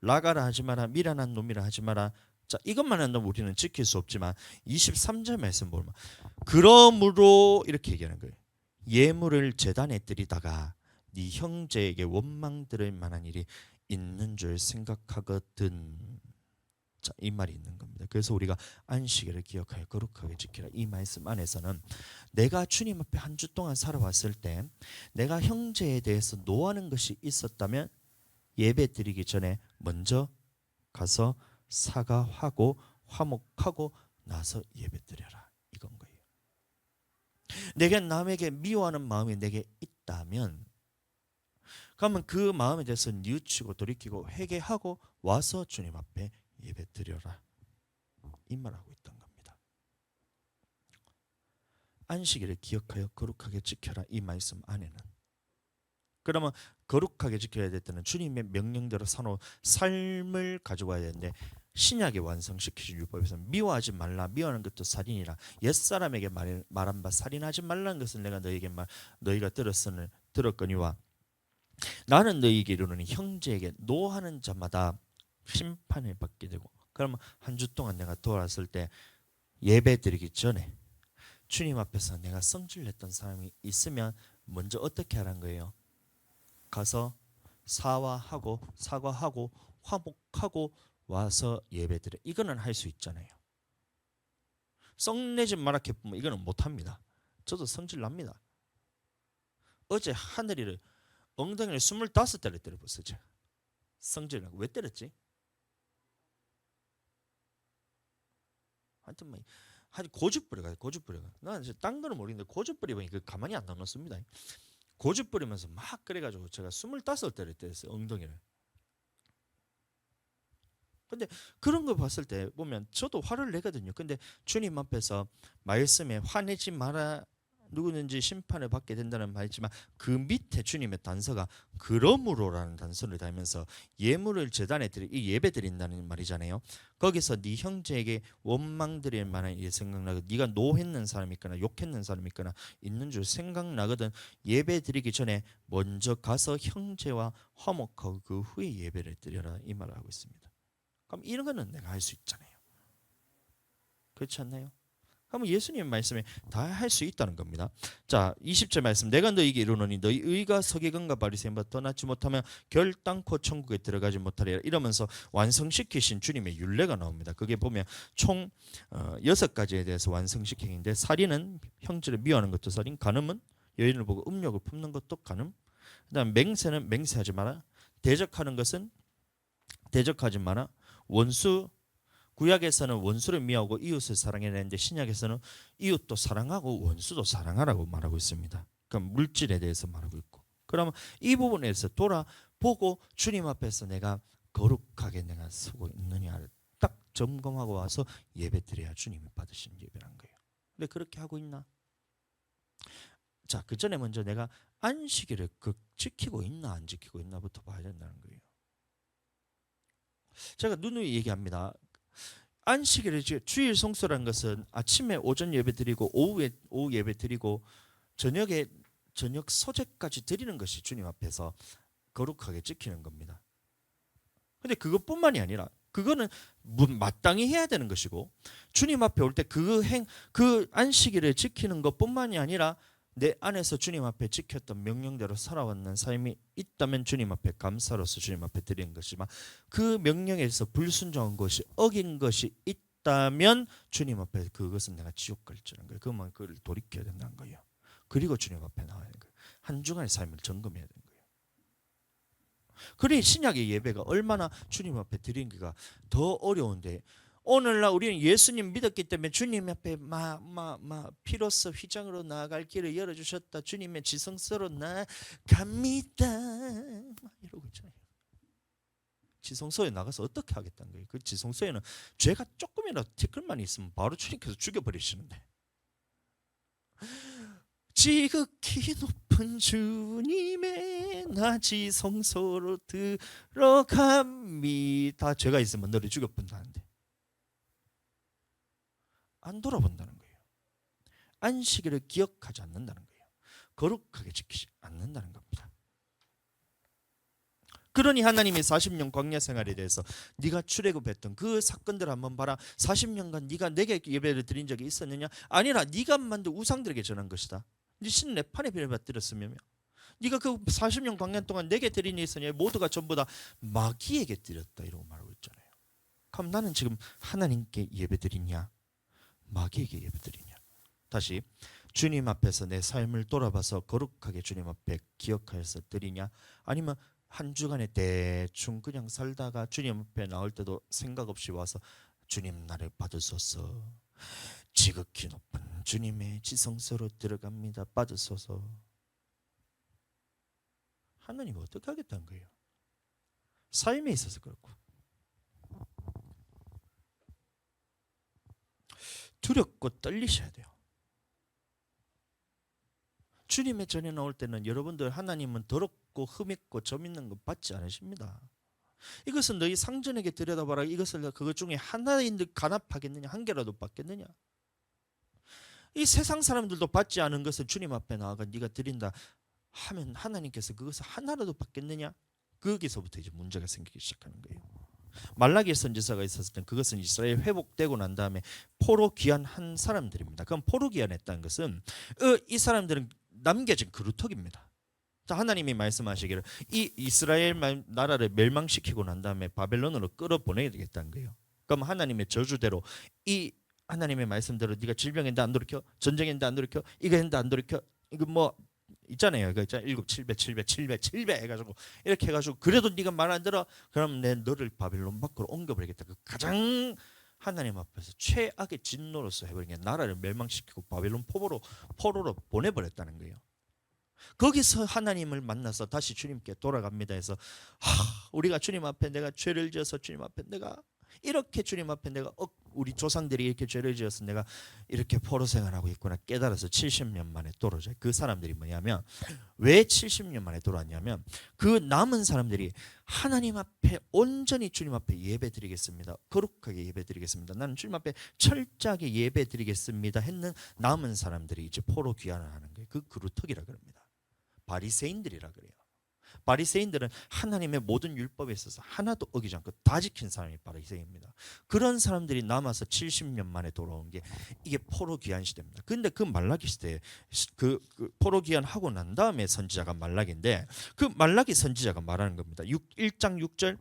Speaker 1: 라가라 하지 마라, 미련한 놈이라 하지 마라. 자, 이것만 한다면 우리는 지킬 수 없지만 23절 말씀 보면 그러므로 이렇게 얘기하는 거예요. 예물을 제단에 드리다가 네 형제에게 원망 들을 만한 일이 있는 줄 생각하거든. 자, 이 말이 있는 겁니다. 그래서 우리가 안식일을 기억하여 거룩하게 지키라, 이 말씀 안에서는 내가 주님 앞에 한 주 동안 살아왔을 때 내가 형제에 대해서 노하는 것이 있었다면 예배 드리기 전에 먼저 가서 사과하고 화목하고 나서 예배드려라, 이건 거예요. 내게 남에게 미워하는 마음이 내게 있다면 그러면 그 마음에 대해서 뉘우치고 돌이키고 회개하고 와서 주님 앞에 예배드려라, 이 말하고 있던 겁니다. 안식일을 기억하여 거룩하게 지켜라 이 말씀 안에는. 그러면 거룩하게 지켜야 될 때는 주님의 명령대로 사는 삶을 가져와야 되는데, 신약에 완성시키신 율법에서 미워하지 말라, 미워하는 것도 살인이라, 옛사람에게 말한 바 살인하지 말라는 것을 내가 너희가 들었거니와 나는 너희에게 이르노니 형제에게 노하는 자마다 심판을 받게 되고. 그러면 한 주 동안 내가 돌아왔을 때 예배 드리기 전에 주님 앞에서 내가 성질냈던 사람이 있으면 먼저 어떻게 하라는 거예요? 가서 사과하고 화목하고 와서 예배드려. 이거는 할 수 있잖아요. 썩내지 마라 캐쁘면 이거는 못합니다. 저도 성질 납니다. 어제 하늘이를 엉덩이를 25대를 때려봤어요. 제가 성질나고. 왜 때렸지? 하여튼 뭐 고집부려가요. 고집부려가. 나는 이제 딴 거는 모르겠는데 고집부리 보니까 가만히 안 나눴습니다. 고집부리면서 막 그래가지고 제가 25대를 때렸어요. 엉덩이를. 근데 그런 거 봤을 때 보면 저도 화를 내거든요. 근데 주님 앞에서 말씀에 화내지 마라, 누구든지 심판을 받게 된다는 말이지만 그 밑에 주님의 단서가 그러므로라는 단서를 달면서 예물을 제단에 이 예배 드린다는 말이잖아요. 거기서 네 형제에게 원망 드릴 만한 일 생각나고, 네가 노했는 사람이 있거나 욕했는 사람이 있거나 있는 줄 생각나거든 예배 드리기 전에 먼저 가서 형제와 화목하고 그 후에 예배를 드려라 이 말을 하고 있습니다. 그럼 이런 거는 내가 할 수 있잖아요. 그렇지 않나요? 그러면 예수님 말씀에 다 할 수 있다는 겁니다. 자, 20절 말씀. 내가 너희에게 이르노니 너희 의가 서기관과 바리새인보다 더 낫지 못하면 결단코 천국에 들어가지 못하리라. 이러면서 완성시키신 주님의 율례가 나옵니다. 그게 보면 총 6가지에 대해서 완성시키는데, 살인은 형제를 미워하는 것도 살인, 간음은 여인을 보고 음욕을 품는 것도 간음, 그다음 맹세는 맹세하지 마라, 대적하는 것은 대적하지 마라, 원수, 구약에서는 원수를 미워하고 이웃을 사랑해야 되는데 신약에서는 이웃도 사랑하고 원수도 사랑하라고 말하고 있습니다. 그럼 물질에 대해서 말하고 있고. 그러면 이 부분에서 돌아보고 주님 앞에서 내가 거룩하게 내가 서고 있느냐를 딱 점검하고 와서 예배드려야 주님이 받으시는 예배란 거예요. 근데 그렇게 하고 있나? 자, 그 전에 먼저 내가 안식일을 지키고 있나 안 지키고 있나부터 봐야 된다는 거예요. 제가 누누이 얘기합니다. 안식일을 주일 성수라는 것은 아침에 오전 예배 드리고 오후 예배 드리고 저녁 소제까지 드리는 것이 주님 앞에서 거룩하게 지키는 겁니다. 근데 그것뿐만이 아니라 그거는 마땅히 해야 되는 것이고, 주님 앞에 올 때 그 안식일을 지키는 것뿐만이 아니라 내 안에서 주님 앞에 지켰던 명령대로 살아왔는 삶이 있다면 주님 앞에 감사로서 주님 앞에 드리는 것이지만, 그 명령에서 불순종한 것이 어긴 것이 있다면 주님 앞에 그것은 내가 지옥 갈지라는 거예요. 그만 그걸 돌이켜야 된다는 거예요. 그리고 주님 앞에 나와야 되는 거예요. 한 주간의 삶을 점검해야 되는 거예요. 그래 신약의 예배가 얼마나 주님 앞에 드리기가 더 어려운데, 오늘날 우리는 예수님 믿었기 때문에 주님 앞에 피로써 휘장으로 나아갈 길을 열어주셨다, 주님의 지성소로 나갑니다 이러고 있잖아요. 지성소에 나가서 어떻게 하겠다는 거예요? 그 지성소에는 죄가 조금이라도 티끌만 있으면 바로 주님께서 죽여버리시는데, 지극히 높은 주님의 나 지성소로 들어갑니다. 죄가 있으면 너를 죽여본다는데 안 돌아본다는 거예요. 안식일을 기억하지 않는다는 거예요. 거룩하게 지키지 않는다는 겁니다. 그러니 하나님이 40년 광야 생활에 대해서 네가 출애굽했던 그 사건들 한번 봐라. 40년간 네가 내게 예배를 드린 적이 있었느냐? 아니라 네가 만든 우상들에게 전한 것이다. 네 신은 내 판에 예배를 드렸으며 네가 그 40년 광야 동안 내게 드린 일이 있었냐? 모두가 전부 다 마귀에게 드렸다 이러고 말하고 있잖아요. 그럼 나는 지금 하나님께 예배 드리냐? 마귀에게 예배 드리냐? 다시 주님 앞에서 내 삶을 돌아봐서 거룩하게 주님 앞에 기억하여서 드리냐? 아니면 한 주간에 대충 그냥 살다가 주님 앞에 나올 때도 생각 없이 와서 주님 나를 받으소서, 지극히 높은 주님의 지성소로 들어갑니다 받으소서. 하나님 어떻게 하겠다는 거예요? 삶에 있어서 그렇고. 두렵고 떨리셔야 돼요. 주님의 전에 나올 때는 여러분들 하나님은 더럽고 흠있고 점 있는 거 받지 않으십니다. 이것은 너희 상전에게 들여다봐라. 이것을 그것 중에 하나인데 간합하겠느냐? 한 개라도 받겠느냐? 이 세상 사람들도 받지 않은 것을 주님 앞에 나아가 네가 드린다 하면 하나님께서 그것을 하나라도 받겠느냐? 거기서부터 이제 문제가 생기기 시작하는 거예요. 말라기 선지자가 있었을 때 그것은 이스라엘 회복되고 난 다음에 포로 귀환한 사람들입니다. 그럼 포로 귀환했다는 것은 이 사람들은 남겨진 그루터기입니다. 하나님이 말씀하시기를 이 이스라엘 나라를 멸망시키고 난 다음에 바벨론으로 끌어보내야 되겠다는 거예요. 그럼 하나님의 저주대로 이 하나님의 말씀대로 네가 질병했는데 안 돌이켜, 전쟁했는데 안 돌이켜, 이거 했는데 안 돌이켜, 이거 뭐 있잖아요. 이거 있잖아요. 700 해가지고 이렇게 해가지고 그래도 네가 말 안 들어, 그럼 내 너를 바벨론 밖으로 옮겨버리겠다. 그 가장 하나님 앞에서 최악의 진노로서 해버린 게 나라를 멸망시키고 바벨론 포로로 보내버렸다는 거예요. 거기서 하나님을 만나서 다시 주님께 돌아갑니다 해서 우리가 주님 앞에 내가 죄를 지어서 주님 앞에 내가 이렇게 주님 앞에 내가 우리 조상들이 이렇게 죄를 지어서 내가 이렇게 포로 생활하고 있구나 깨달아서 70년 만에 돌아오죠. 그 사람들이 뭐냐면 왜 70년 만에 돌아왔냐면 그 남은 사람들이 하나님 앞에 온전히 주님 앞에 예배드리겠습니다. 거룩하게 예배드리겠습니다. 나는 주님 앞에 철저하게 예배드리겠습니다 했는 남은 사람들이 이제 포로 귀환을 하는 거예요. 그 그루터기라 그럽니다. 바리새인들이라 그래요. 바리새인들은 하나님의 모든 율법에 있어서 하나도 어기지 않고 다 지킨 사람이 바리새인입니다. 그런 사람들이 남아서 70년 만에 돌아온 게 이게 포로 귀환 시대입니다. 근데 그 말라기 시대에 그 포로 귀환하고 난 다음에 선지자가 말라기인데 그 말라기 선지자가 말하는 겁니다. 1장 6절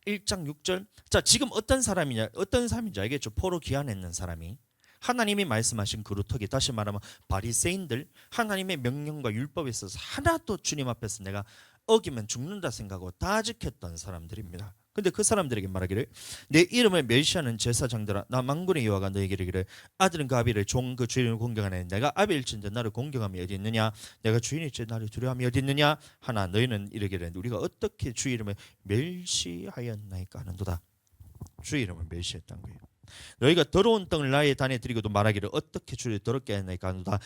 Speaker 1: 1장 6절. 자, 지금 어떤 사람인지 알겠죠? 포로 귀환했는 사람이 하나님이 말씀하신 그루터기, 다시 말하면 바리새인들, 하나님의 명령과 율법에 있어서 하나도 주님 앞에서 내가 어기면 죽는다 생각하고 다 지켰던 사람들입니다. 근데 그 사람들에게 말하기를 내 이름을 멸시하는 제사장들아 나 만군의 여호와가 너에게 이르기를 아들은 그 아비를 종 그 주인을 공경하네 내가 아비일진데 나를 공경함이 어디 있느냐 내가 주인일지 나를 두려움이 어디 있느냐 하나 너희는 이르기를 우리가 어떻게 주 이름을 멸시하였나이까 하는도다. 주 이름을 멸시했던 거예요. 너희가 더러운 떡을 나의 단에 드리고도 말하기를 어떻게 주를 더럽게 했나이까 하노다.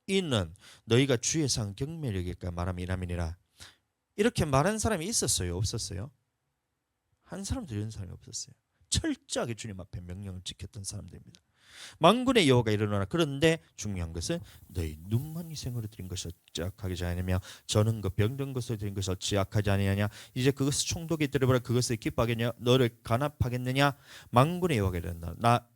Speaker 1: 이는 너희가 주의 상 경멸 여길까 말하면 이라미니라. 이렇게 말한 사람이 있었어요? 없었어요? 한 사람도 이런 사람이 없었어요. 철저하게 주님 앞에 명령을 지켰던 사람들입니다. 만군의 여호와가 이르노라. 그런데 중요한 것은 너희 눈먼 희생으로 드린 것을 지악하지 아니하며 저는 그 병든 것을 드린 것을 지악하지 아니하냐. 이제 그것을 총독이 들어보라. 그것을 기뻐하겠냐. 너를 간합하겠느냐. 만군의 여호와가 이르노라.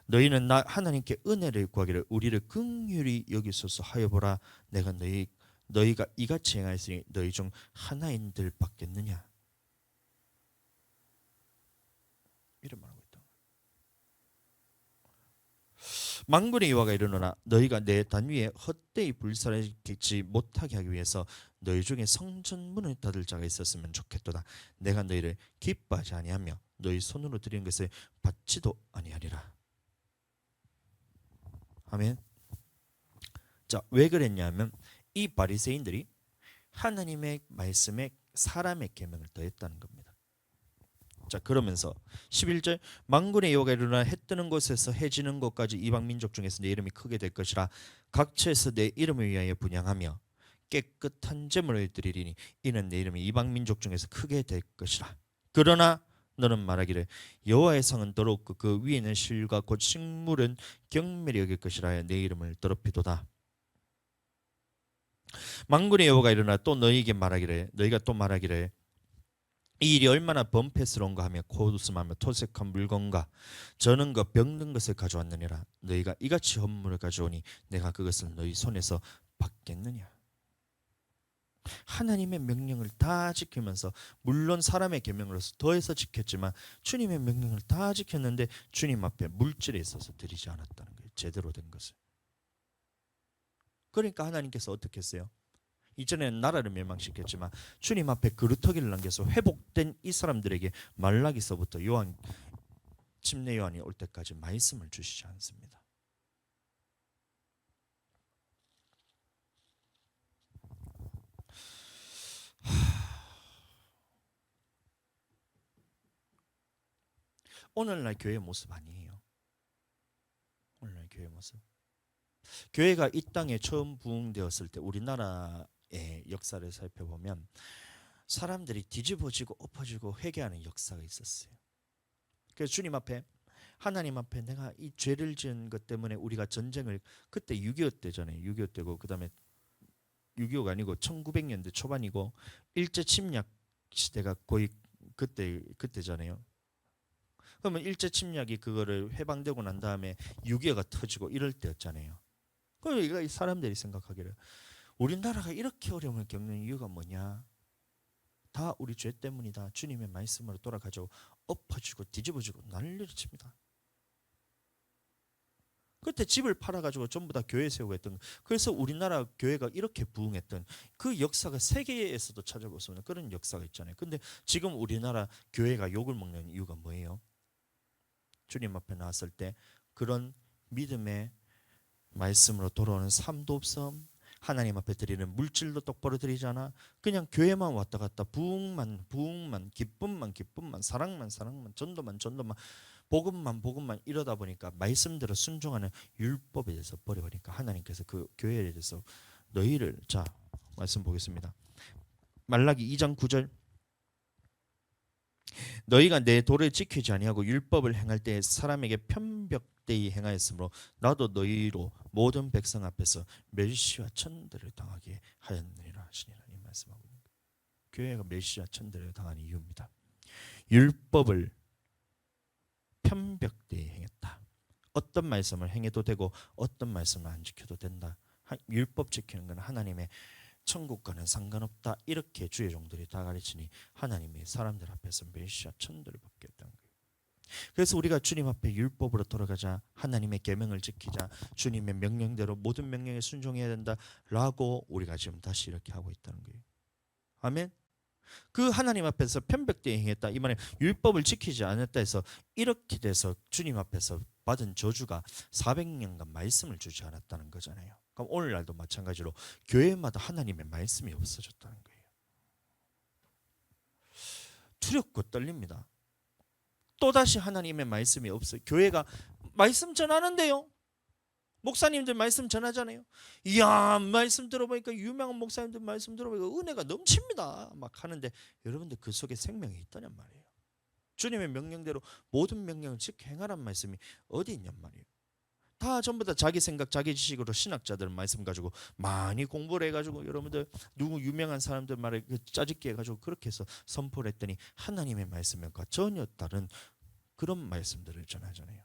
Speaker 1: 너희는 나 하나님께 은혜를 구하기를 우리를 긍휼히 여기소서 하여보라. 내가 너희가 이같이 행하였으니 너희 중 하나인들 받겠느냐. 이런 말하고 있다. 만군의 여호와가 이르노라. 너희가 내 단위에 헛되이 불사르지 못하게 하기 위해서 너희 중에 성전문을 닫을 자가 있었으면 좋겠도다. 내가 너희를 기뻐하지 아니하며 너희 손으로 드린 것을 받지도 아니하리라. 아멘. 자, 왜 그랬냐면 이 바리새인들이 하나님의 말씀에 사람의 계명을 더했다는 겁니다. 자, 그러면서 11절 만군의 여호와가 이르노라. 해 뜨는 곳에서 해 지는 곳까지 이방 민족 중에서 내 이름이 크게 될 것이라. 각처에서 내 이름을 위하여 분향하며 깨끗한 제물을 드리리니 이는 내 이름이 이방 민족 중에서 크게 될 것이라. 그러나 너는 말하기를 여호와의 성은 더럽고 그 위에는 실과 곧 식물은 경멸이 여길 것이라 내 이름을 더럽히도다. 만군의 여호와가 이르노라. 또 너희에게 말하기를 너희가 또 말하기를 이 일이 얼마나 범패스러운가 하며 코웃음하며 토색한 물건과 저는 그 병든 것을 가져왔느니라. 너희가 이같이 헌물을 가져오니 내가 그것을 너희 손에서 받겠느냐. 하나님의 명령을 다 지키면서 물론 사람의 계명으로서 더해서 지켰지만 주님의 명령을 다 지켰는데 주님 앞에 물질에 있어서 드리지 않았다는 거예요. 제대로 된 것을. 그러니까 하나님께서 어떻게 했어요? 이전에는 나라를 멸망시켰지만 주님 앞에 그루터기를 남겨서 회복된 이 사람들에게 말라기서부터 침례 요한이 올 때까지 말씀을 주시지 않습니다. 오늘날 교회 모습 아니에요. 오늘날 교회 모습. 교회가 이 땅에 처음 부흥되었을 때 우리나라의 역사를 살펴보면 사람들이 뒤집어지고 엎어지고 회개하는 역사가 있었어요. 그래서 주님 앞에, 하나님 앞에 내가 이 죄를 지은 것 때문에 우리가 전쟁을, 그때 6.25 때잖아요. 6.25 때고 그다음에 6.25가 아니고 1900년대 초반이고 일제 침략 시대가 거의 그때잖아요. 그러면 일제 침략이 그거를 해방되고 난 다음에 6.25가 터지고 이럴 때였잖아요. 그러니까 이 사람들이 생각하기를 우리나라가 이렇게 어려움을 겪는 이유가 뭐냐? 다 우리 죄 때문이다. 주님의 말씀으로 돌아가죠. 엎어지고 뒤집어지고 난리를 칩니다. 그때 집을 팔아가지고 전부 다 교회 세우고 했던, 그래서 우리나라 교회가 이렇게 부흥했던 그 역사가 세계에서도 찾아볼 수 없는 그런 역사가 있잖아요. 근데 지금 우리나라 교회가 욕을 먹는 이유가 뭐예요? 주님 앞에 나왔을 때 그런 믿음의 말씀으로 돌아오는 삶도 없어. 하나님 앞에 드리는 물질도 똑바로 드리지 않아. 그냥 교회만 왔다 갔다 부흥만 기쁨만 사랑만 전도만 복음만 이러다 보니까 말씀대로 순종하는 율법에 대해서 버려버리니까 하나님께서 그 교회에 대해서 너희를, 자 말씀 보겠습니다. 말라기 2장 9절, 너희가 내 도를 지키지 아니하고 율법을 행할 때 사람에게 편벽되이 행하였으므로 나도 너희로 모든 백성 앞에서 멸시와 천대를 당하게 하였느니라 하시니라. 이 말씀하고 있는 거예요. 교회가 멸시와 천대를 당하는 이유입니다. 율법을 편벽되이 행했다. 어떤 말씀을 행해도 되고 어떤 말씀을 안 지켜도 된다. 율법 지키는 건 하나님의 천국과는 상관없다. 이렇게 주의 종들이 다 가르치니 하나님이 사람들 앞에서 멸시와 천대를 받게 했다는 거예요. 그래서 우리가 주님 앞에 율법으로 돌아가자, 하나님의 계명을 지키자, 주님의 명령대로 모든 명령에 순종해야 된다라고 우리가 지금 다시 이렇게 하고 있다는 거예요. 아멘. 그 하나님 앞에서 편벽되이 행했다, 이 말은 율법을 지키지 않았다 해서 이렇게 돼서 주님 앞에서 받은 저주가 400년간 말씀을 주지 않았다는 거잖아요. 그럼 오늘날도 마찬가지로 교회마다 하나님의 말씀이 없어졌다는 거예요. 두렵고 떨립니다. 또다시 하나님의 말씀이 없어요. 교회가 말씀 전하는데요, 목사님들 말씀 전하잖아요. 이야, 말씀 들어보니까, 유명한 목사님들 말씀 들어보니까 은혜가 넘칩니다 막 하는데, 여러분들 그 속에 생명이 있다냔 말이에요. 주님의 명령대로 모든 명령을 지켜 행하란 말씀이 어디 있냔 말이에요. 다 전부 다 자기 생각 자기 지식으로 신학자들 말씀 가지고 많이 공부를 해가지고 여러분들 누구 유명한 사람들 말을 짜집기 해가지고 그렇게 해서 선포를 했더니 하나님의 말씀과 전혀 다른 그런 말씀들을 전하잖아요.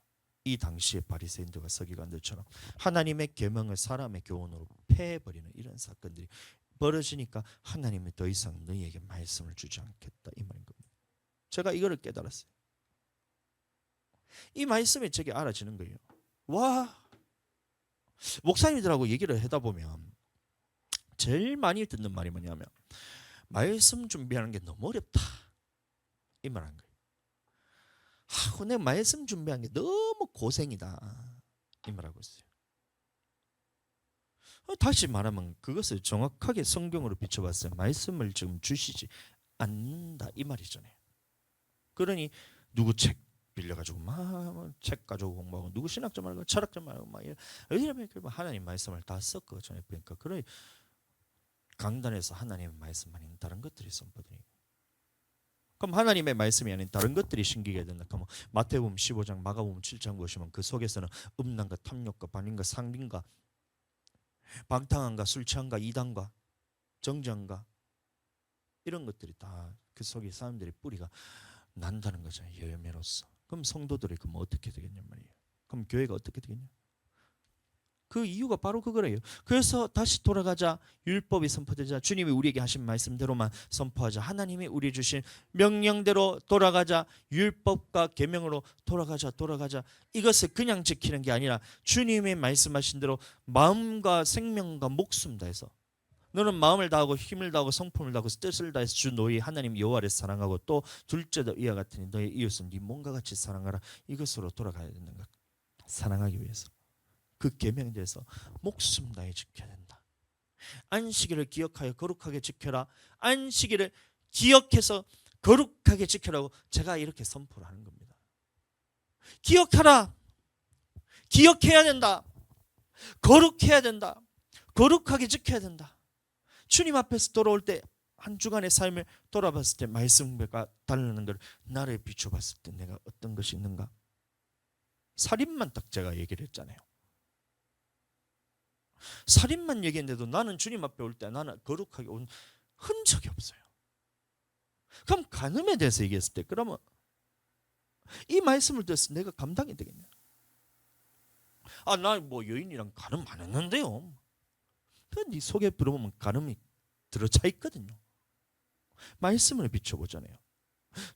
Speaker 1: 이 당시의 바리새인들과 서기관들처럼 하나님의 계명을 사람의 교훈으로 패해버리는 이런 사건들이 벌어지니까 하나님이 더 이상 너희에게 말씀을 주지 않겠다, 이 말인 겁니다. 제가 이거를 깨달았어요. 이 말씀이 제게 알아지는 거예요. 와, 목사님들하고 얘기를 하다 보면 제일 많이 듣는 말이 뭐냐면 말씀 준비하는 게 너무 어렵다, 이 말한 거예요. 내가 말씀 준비한 게 너무 고생이다, 이 말하고 있어요. 다시 말하면 그것을 정확하게 성경으로 비춰봤어요. 말씀을 지금 주시지 않는다, 이 말이잖아요. 그러니 누구 책 빌려가지고 막 책 가지고 공부하고, 누구 신학자 말고 철학자 말고 막 이러면 하나님 말씀을 다 섞어 전해보니까, 그래 강단에서 하나님의 말씀 아닌 다른 것들이 선포되니까, 그럼 하나님의 말씀이 아닌 다른 것들이 신기게 된다. 그러면 마태복음 15장, 마가복음 7장 보시면 그 속에서는 음란과 탐욕과 반인과 상빈과 방탕함과 술 취함과 이단과 정죄함과 이런 것들이 다 그 속에 사람들의 뿌리가 난다는 거잖아요, 열매로서. 그럼 성도들이 그럼 어떻게 되겠냐 말이에요. 그럼 교회가 어떻게 되겠냐? 그 이유가 바로 그거래요. 그래서 다시 돌아가자, 율법이 선포되자, 주님이 우리에게 하신 말씀대로만 선포하자, 하나님이 우리 주신 명령대로 돌아가자, 율법과 계명으로 돌아가자. 이것을 그냥 지키는 게 아니라 주님이 말씀하신 대로 마음과 생명과 목숨 다해서, 너는 마음을 다하고 힘을 다하고 성품을 다하고 뜻을 다해서 주 너희 하나님 여호와를 사랑하고, 또 둘째도 이와 같으니 너희 이웃은 네 몸과 같이 사랑하라. 이것으로 돌아가야 되는 것. 사랑하기 위해서 그 계명에 대해서 목숨 다해 지켜야 된다. 안식일을 기억하여 거룩하게 지켜라. 안식일을 기억해서 거룩하게 지켜라고 제가 이렇게 선포를 하는 겁니다. 기억하라. 기억해야 된다. 거룩해야 된다. 거룩하게 지켜야 된다. 주님 앞에서 돌아올 때 한 주간의 삶을 돌아봤을 때 말씀과 달라는 걸 나를 비춰봤을 때 내가 어떤 것이 있는가? 살인만 딱 제가 얘기를 했잖아요. 살인만 얘기했는데도 나는 주님 앞에 올 때 나는 거룩하게 온 흔적이 없어요. 그럼 간음에 대해서 얘기했을 때 그러면 이 말씀을 들었을 때 내가 감당이 되겠냐? 나 뭐 여인이랑 간음 안 했는데요. 네 속에 들어보면 간음이 들어차 있거든요. 말씀을 비춰보잖아요.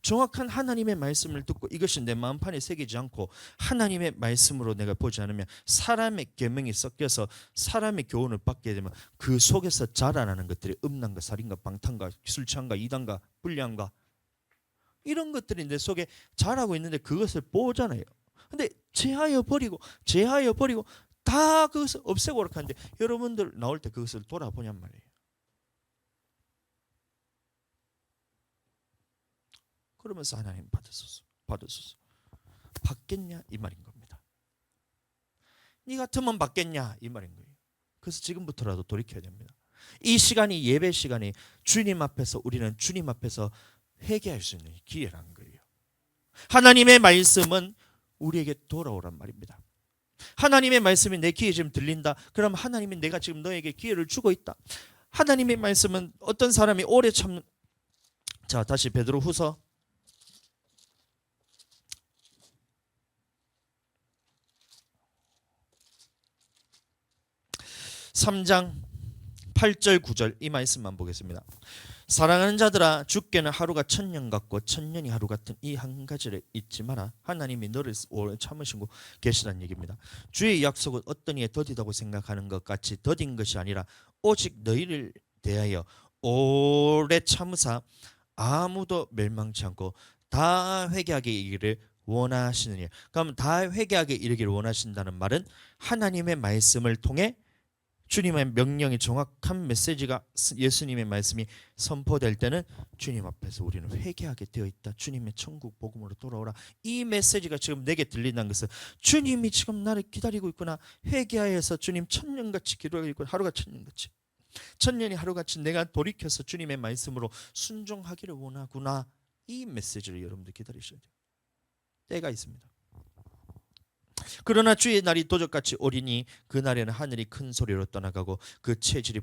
Speaker 1: 정확한 하나님의 말씀을 듣고 이것이 내 마음판에 새기지 않고 하나님의 말씀으로 내가 보지 않으면 사람의 계명이 섞여서 사람의 교훈을 받게 되면 그 속에서 자라나는 것들이 음란과 살인과 방탕과 술 취함과 이단과 불량과 이런 것들이 내 속에 자라고 있는데 그것을 보잖아요. 근데 제하여 버리고 다 그것을 없애고 하는데 여러분들 나올 때 그것을 돌아보냔 말이에요. 그러면서 하나님 받으소서 받겠냐 이 말인 겁니다. 네 같으면 받겠냐 이 말인 거예요. 그래서 지금부터라도 돌이켜야 됩니다. 이 시간이 예배 시간이 주님 앞에서 우리는 주님 앞에서 회개할 수 있는 기회라는 거예요. 하나님의 말씀은 우리에게 돌아오란 말입니다. 하나님의 말씀이 내 귀에 지금 들린다. 그럼 하나님이 내가 지금 너에게 기회를 주고 있다. 하나님의 말씀은 어떤 사람이 오래 참는 자 다시 베드로후서 3장 8절 9절 이 말씀만 보겠습니다. 사랑하는 자들아 주께는 하루가 천년 같고 천년이 하루 같은 이 한 가지를 잊지 마라. 하나님이 너를 오래 참으시고 계시다는 얘기입니다. 주의 약속은 어떤 이에 더디다고 생각하는 것 같이 더딘 것이 아니라 오직 너희를 대하여 오래 참으사 아무도 멸망치 않고 다 회개하게 이르기를 원하시느니. 그럼 다 회개하게 이르기를 원하신다는 말은 하나님의 말씀을 통해 주님의 명령이 정확한 메시지가 예수님의 말씀이 선포될 때는 주님 앞에서 우리는 회개하게 되어 있다. 주님의 천국 복음으로 돌아오라. 이 메시지가 지금 내게 들린다는 것은 주님이 지금 나를 기다리고 있구나. 회개하여서 주님 천년같이 기도하고 있구나. 하루가 천년같이. 천년이 하루같이 내가 돌이켜서 주님의 말씀으로 순종하기를 원하구나. 이 메시지를 여러분들 기다리셔야 돼요. 때가 있습니다. 그러나 주의 날이 도적같이 오리니 그날에는 하늘이 큰 소리로 떠나가고 그 체질이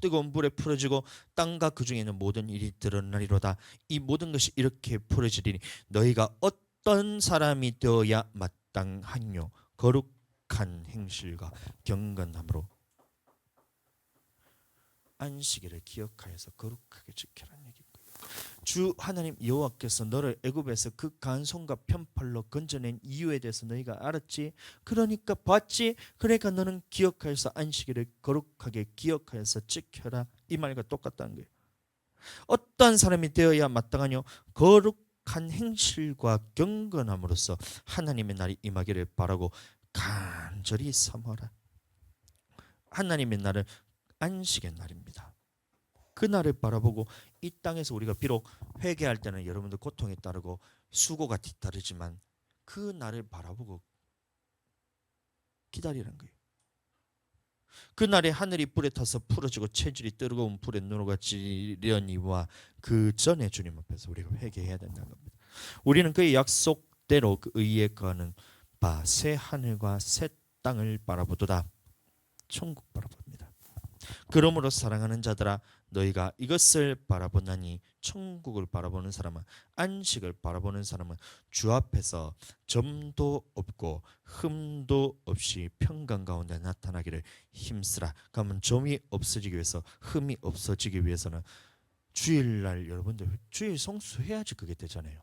Speaker 1: 뜨거운 불에 풀어지고 땅과 그 중에 있는 모든 일이 드러나리로다. 이 모든 것이 이렇게 풀어지리니 너희가 어떤 사람이 되어야 마땅하뇨. 거룩한 행실과 경건함으로 안식일을 기억하여서 거룩하게 지켜라는 얘기입니다. 주 하나님 여호와께서 너를 애굽에서 그 간송과 편팔로 건져낸 이유에 대해서 너희가 알았지. 그러니까 봤지. 그러니까 너는 기억하여서 안식일을 거룩하게 기억하여서 지켜라. 이 말과 똑같다는 거예요. 어떤 사람이 되어야 마땅하뇨. 거룩한 행실과 경건함으로써 하나님의 날이 임하기를 바라고 간절히 삼아라. 하나님의 날은 안식의 날입니다. 그 날을 바라보고 이 땅에서 우리가 비록 회개할 때는 여러분들 고통에 따르고 수고가 뒤따르지만 그 날을 바라보고 기다리는 거예요. 그 날에 하늘이 불에 타서 풀어지고 체질이 뜨거운 불에 녹아지려니와 그 전에 주님 앞에서 우리가 회개해야 된다는 겁니다. 우리는 그의 약속대로 그 의에 거하는 바 새 하늘과 새 땅을 바라보도다. 천국 바라봅니다. 그러므로 사랑하는 자들아 너희가 이것을 바라보나니 천국을 바라보는 사람은 안식을 바라보는 사람은 주 앞에서 점도 없고 흠도 없이 평강 가운데 나타나기를 힘쓰라. 그러면 점이 없어지기 위해서 흠이 없어지기 위해서는 주일날 여러분들 주일 성수해야지 그게 되잖아요.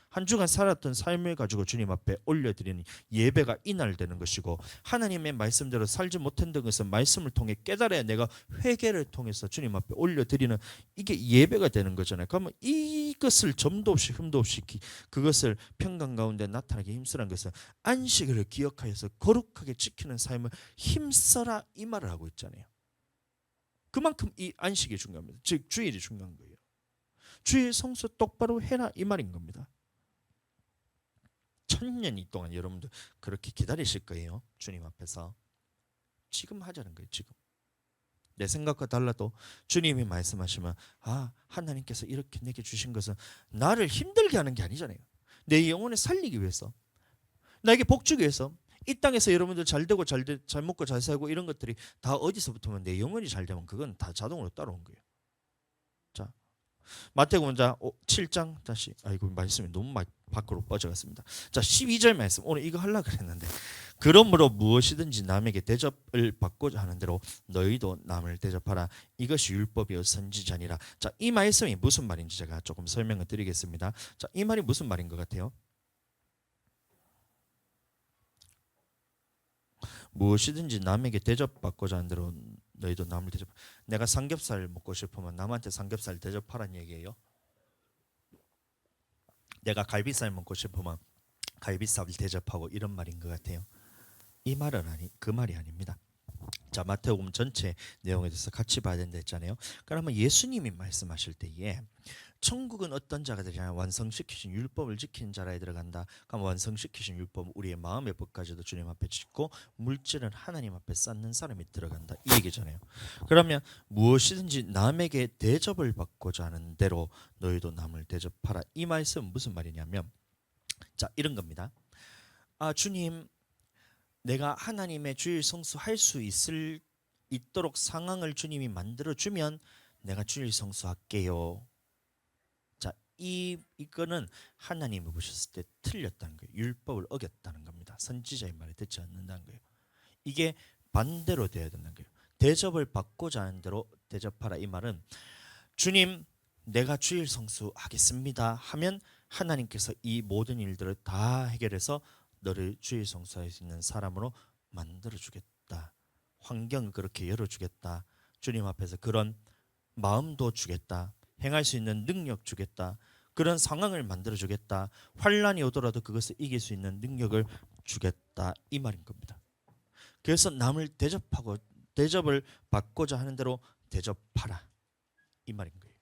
Speaker 1: 한 주간 살았던 삶을 가지고 주님 앞에 올려드리는 예배가 이날 되는 것이고 하나님의 말씀대로 살지 못한 것은 말씀을 통해 깨달아야 내가 회개를 통해서 주님 앞에 올려드리는 이게 예배가 되는 거잖아요. 그러면 이것을 점도 없이 흠도 없이 그것을 평강 가운데 나타나게 힘쓰라는 것은 안식을 기억하여서 거룩하게 지키는 삶을 힘써라 이 말을 하고 있잖아요. 그만큼 이 안식이 중요합니다. 즉 주일이 중요한 거예요. 주일 성수 똑바로 해라 이 말인 겁니다. 천년이 동안 여러분들 그렇게 기다리실 거예요. 주님 앞에서. 지금 하자는 거예요. 지금. 내 생각과 달라도 주님이 말씀하시면 하나님께서 이렇게 내게 주신 것은 나를 힘들게 하는 게 아니잖아요. 내 영혼을 살리기 위해서, 나에게 복 주기 위해서. 이 땅에서 여러분들 잘 되고 잘 먹고 잘 살고 이런 것들이 다 어디서부터면 내 영혼이 잘 되면 그건 다 자동으로 따라온 거예요. 자, 마태복음 7장 다시 말씀이 너무 밖으로 빠져갔습니다. 자, 12절 말씀. 오늘 이거 하려고 그랬는데, 그러므로 무엇이든지 남에게 대접을 받고자 하는 대로 너희도 남을 대접하라. 이것이 율법이요 선지자니라. 자, 이 말씀이 무슨 말인지 제가 조금 설명을 드리겠습니다. 자, 이 말이 무슨 말인 것 같아요? 무엇이든지 남에게 대접받고자 하는 대로 너희도 남을 대접. 내가 삼겹살 먹고 싶으면 남한테 삼겹살 대접하라는 얘기예요. 내가 갈비살 먹고 싶으면 갈비살 대접하고 이런 말인 것 같아요. 이 말은 그 말이 아닙니다. 자, 마태복음 전체 내용에 대해서 같이 봐야 된다 했잖아요. 그러면 예수님이 말씀하실 때에 천국은 어떤 자가 되냐? 완성시키신 율법을 지키는 자라에 들어간다. 그럼 완성시키신 율법은 우리의 마음의 법까지도 주님 앞에 짓고 물질은 하나님 앞에 쌓는 사람이 들어간다, 이 얘기잖아요. 그러면 무엇이든지 남에게 대접을 받고자 하는 대로 너희도 남을 대접하라. 이 말씀은 무슨 말이냐면, 자, 이런 겁니다. 주님, 내가 하나님의 주일 성수할 수 있도록 상황을 주님이 만들어주면 내가 주일 성수할게요. 자, 이거는 하나님이 보셨을 때 틀렸다는 거예요. 율법을 어겼다는 겁니다. 선지자의 말에 듣지 않는다는 거예요. 이게 반대로 돼야 된다는 거예요. 대접을 받고자 하는 대로 대접하라. 이 말은 주님, 내가 주일 성수하겠습니다 하면 하나님께서 이 모든 일들을 다 해결해서 너를 주일 성수할 수 있는 사람으로 만들어주겠다. 환경을 그렇게 열어주겠다. 주님 앞에서 그런 마음도 주겠다. 행할 수 있는 능력 주겠다. 그런 상황을 만들어주겠다. 환란이 오더라도 그것을 이길 수 있는 능력을 주겠다. 이 말인 겁니다. 그래서 남을 대접을 받고자 하는 대로 대접하라. 이 말인 거예요.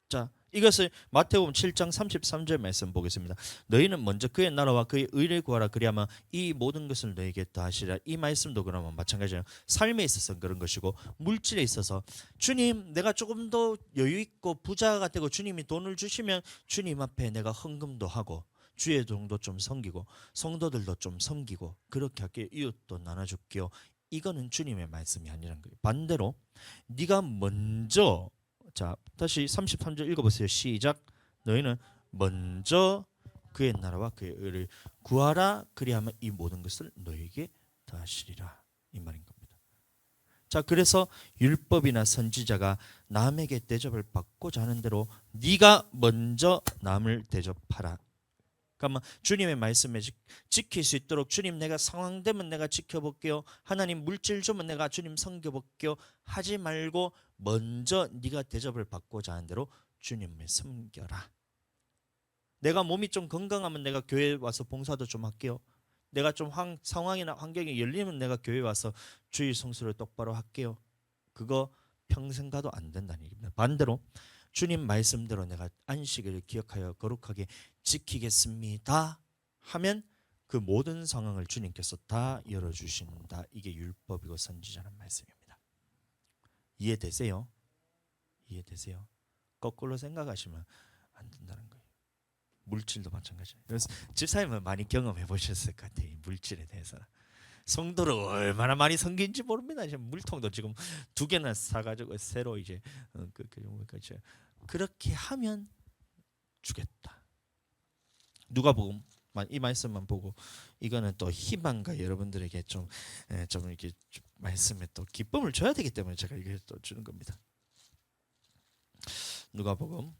Speaker 1: 자, 이것을 마태복음 7장 33절 말씀 보겠습니다. 너희는 먼저 그의 나라와 그의 의를 구하라. 그리하면 이 모든 것을 너희에게 더하시리라. 이 말씀도 그러면 마찬가지예요. 삶에 있어서 그런 것이고, 물질에 있어서 주님, 내가 조금 더 여유 있고 부자가 되고 주님이 돈을 주시면 주님 앞에 내가 헌금도 하고 주의 종도 좀 섬기고 성도들도 좀 섬기고 그렇게 할게요. 이웃도 나눠줄게요. 이거는 주님의 말씀이 아니란 거예요. 반대로 네가 먼저, 자, 다시 33절 읽어보세요. 시작. 너희는 먼저 그의 나라와 그의 의를 구하라. 그리하면 이 모든 것을 너희에게 더하시리라. 이 말인 겁니다. 자, 그래서 율법이나 선지자가 남에게 대접을 받고자 하는 대로 네가 먼저 남을 대접하라. 그러면 주님의 말씀에 지킬 수 있도록, 주님 내가 상황 되면 내가 지켜볼게요. 하나님 물질 주면 내가 주님 섬겨볼게요. 하지 말고 먼저 네가 대접을 받고자 하는 대로 주님을 섬겨라. 내가 몸이 좀 건강하면 내가 교회 와서 봉사도 좀 할게요. 내가 좀 상황이나 환경이 열리면 내가 교회 와서 주일 성수를 똑바로 할게요. 그거 평생 가도 안 된다는 얘기입니다. 반대로 주님 말씀대로 내가 안식일을 기억하여 거룩하게 지키겠습니다 하면 그 모든 상황을 주님께서 다 열어주신다. 이게 율법이고 선지자는 말씀입니다. 이해되세요? 이해되세요? 거꾸로 생각하시면 안 된다는 거예요. 물질도 마찬가지예요. 그래서 집사님은 많이 경험해 보셨을 것 같아요. 물질에 대해서는. 성도를 얼마나 많이 섬긴지 모릅니다. 지금 물통도 지금 2개나 사가지고 새로 이제 그렇게 하면 주겠다. 누가복음 이 말씀만 보고 이거는 또 희망과 여러분들에게 좀 이렇게 말씀에 또 기쁨을 줘야 되기 때문에 제가 이게 또 주는 겁니다. 누가복음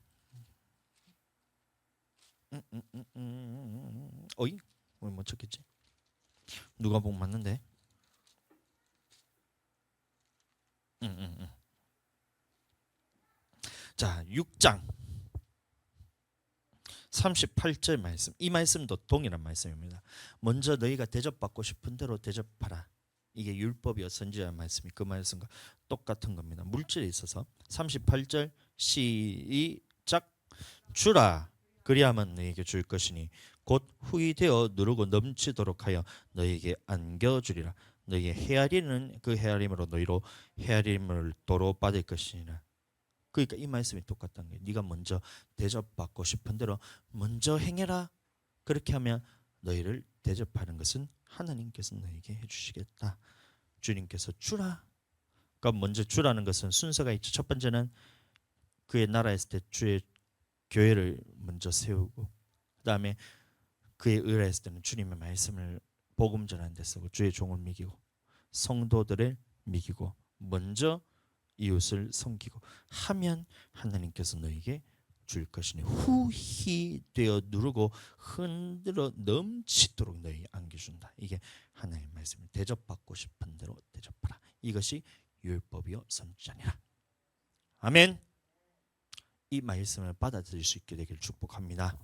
Speaker 1: 어이 못 쳤겠지? 누가복음 맞는데? 자, 6장 38절 말씀. 이 말씀도 동일한 말씀입니다. 먼저 너희가 대접받고 싶은 대로 대접하라. 이게 율법이요 선지자의 말씀이 그 말씀과 똑같은 겁니다. 물질에 있어서 38절 시작. 주라. 그리하면 너희에게 줄 것이니 곧 후히 되어 누르고 넘치도록 하여 너희에게 안겨주리라. 너희의 헤아리는 그 헤아림으로 너희로 헤아림을 도로 받을 것이니라. 그러니까 이 말씀이 똑같다는 거예요. 네가 먼저 대접받고 싶은 대로 먼저 행해라. 그렇게 하면 너희를 대접하는 것은 하나님께서 너희에게 해주시겠다. 주님께서 주라. 그러니까 먼저 주라는 것은 순서가 있죠. 첫 번째는 그의 나라에 있을 때 주의 교회를 먼저 세우고, 그 다음에 그의 의를 했을 때는 주님의 말씀을 복음 전하는 데 쓰고 주의 종을 먹이고 성도들을 먹이고 먼저 이웃을 섬기고 하면 하나님께서 너에게 줄 것이니 후히 되어 누르고 흔들어 넘치도록 너희 안겨준다. 이게 하나님의 말씀을 대접받고 싶은 대로 대접하라. 이것이 율법이요 선지자니라. 아멘. 이 말씀을 받아들일 수 있게 되길 축복합니다.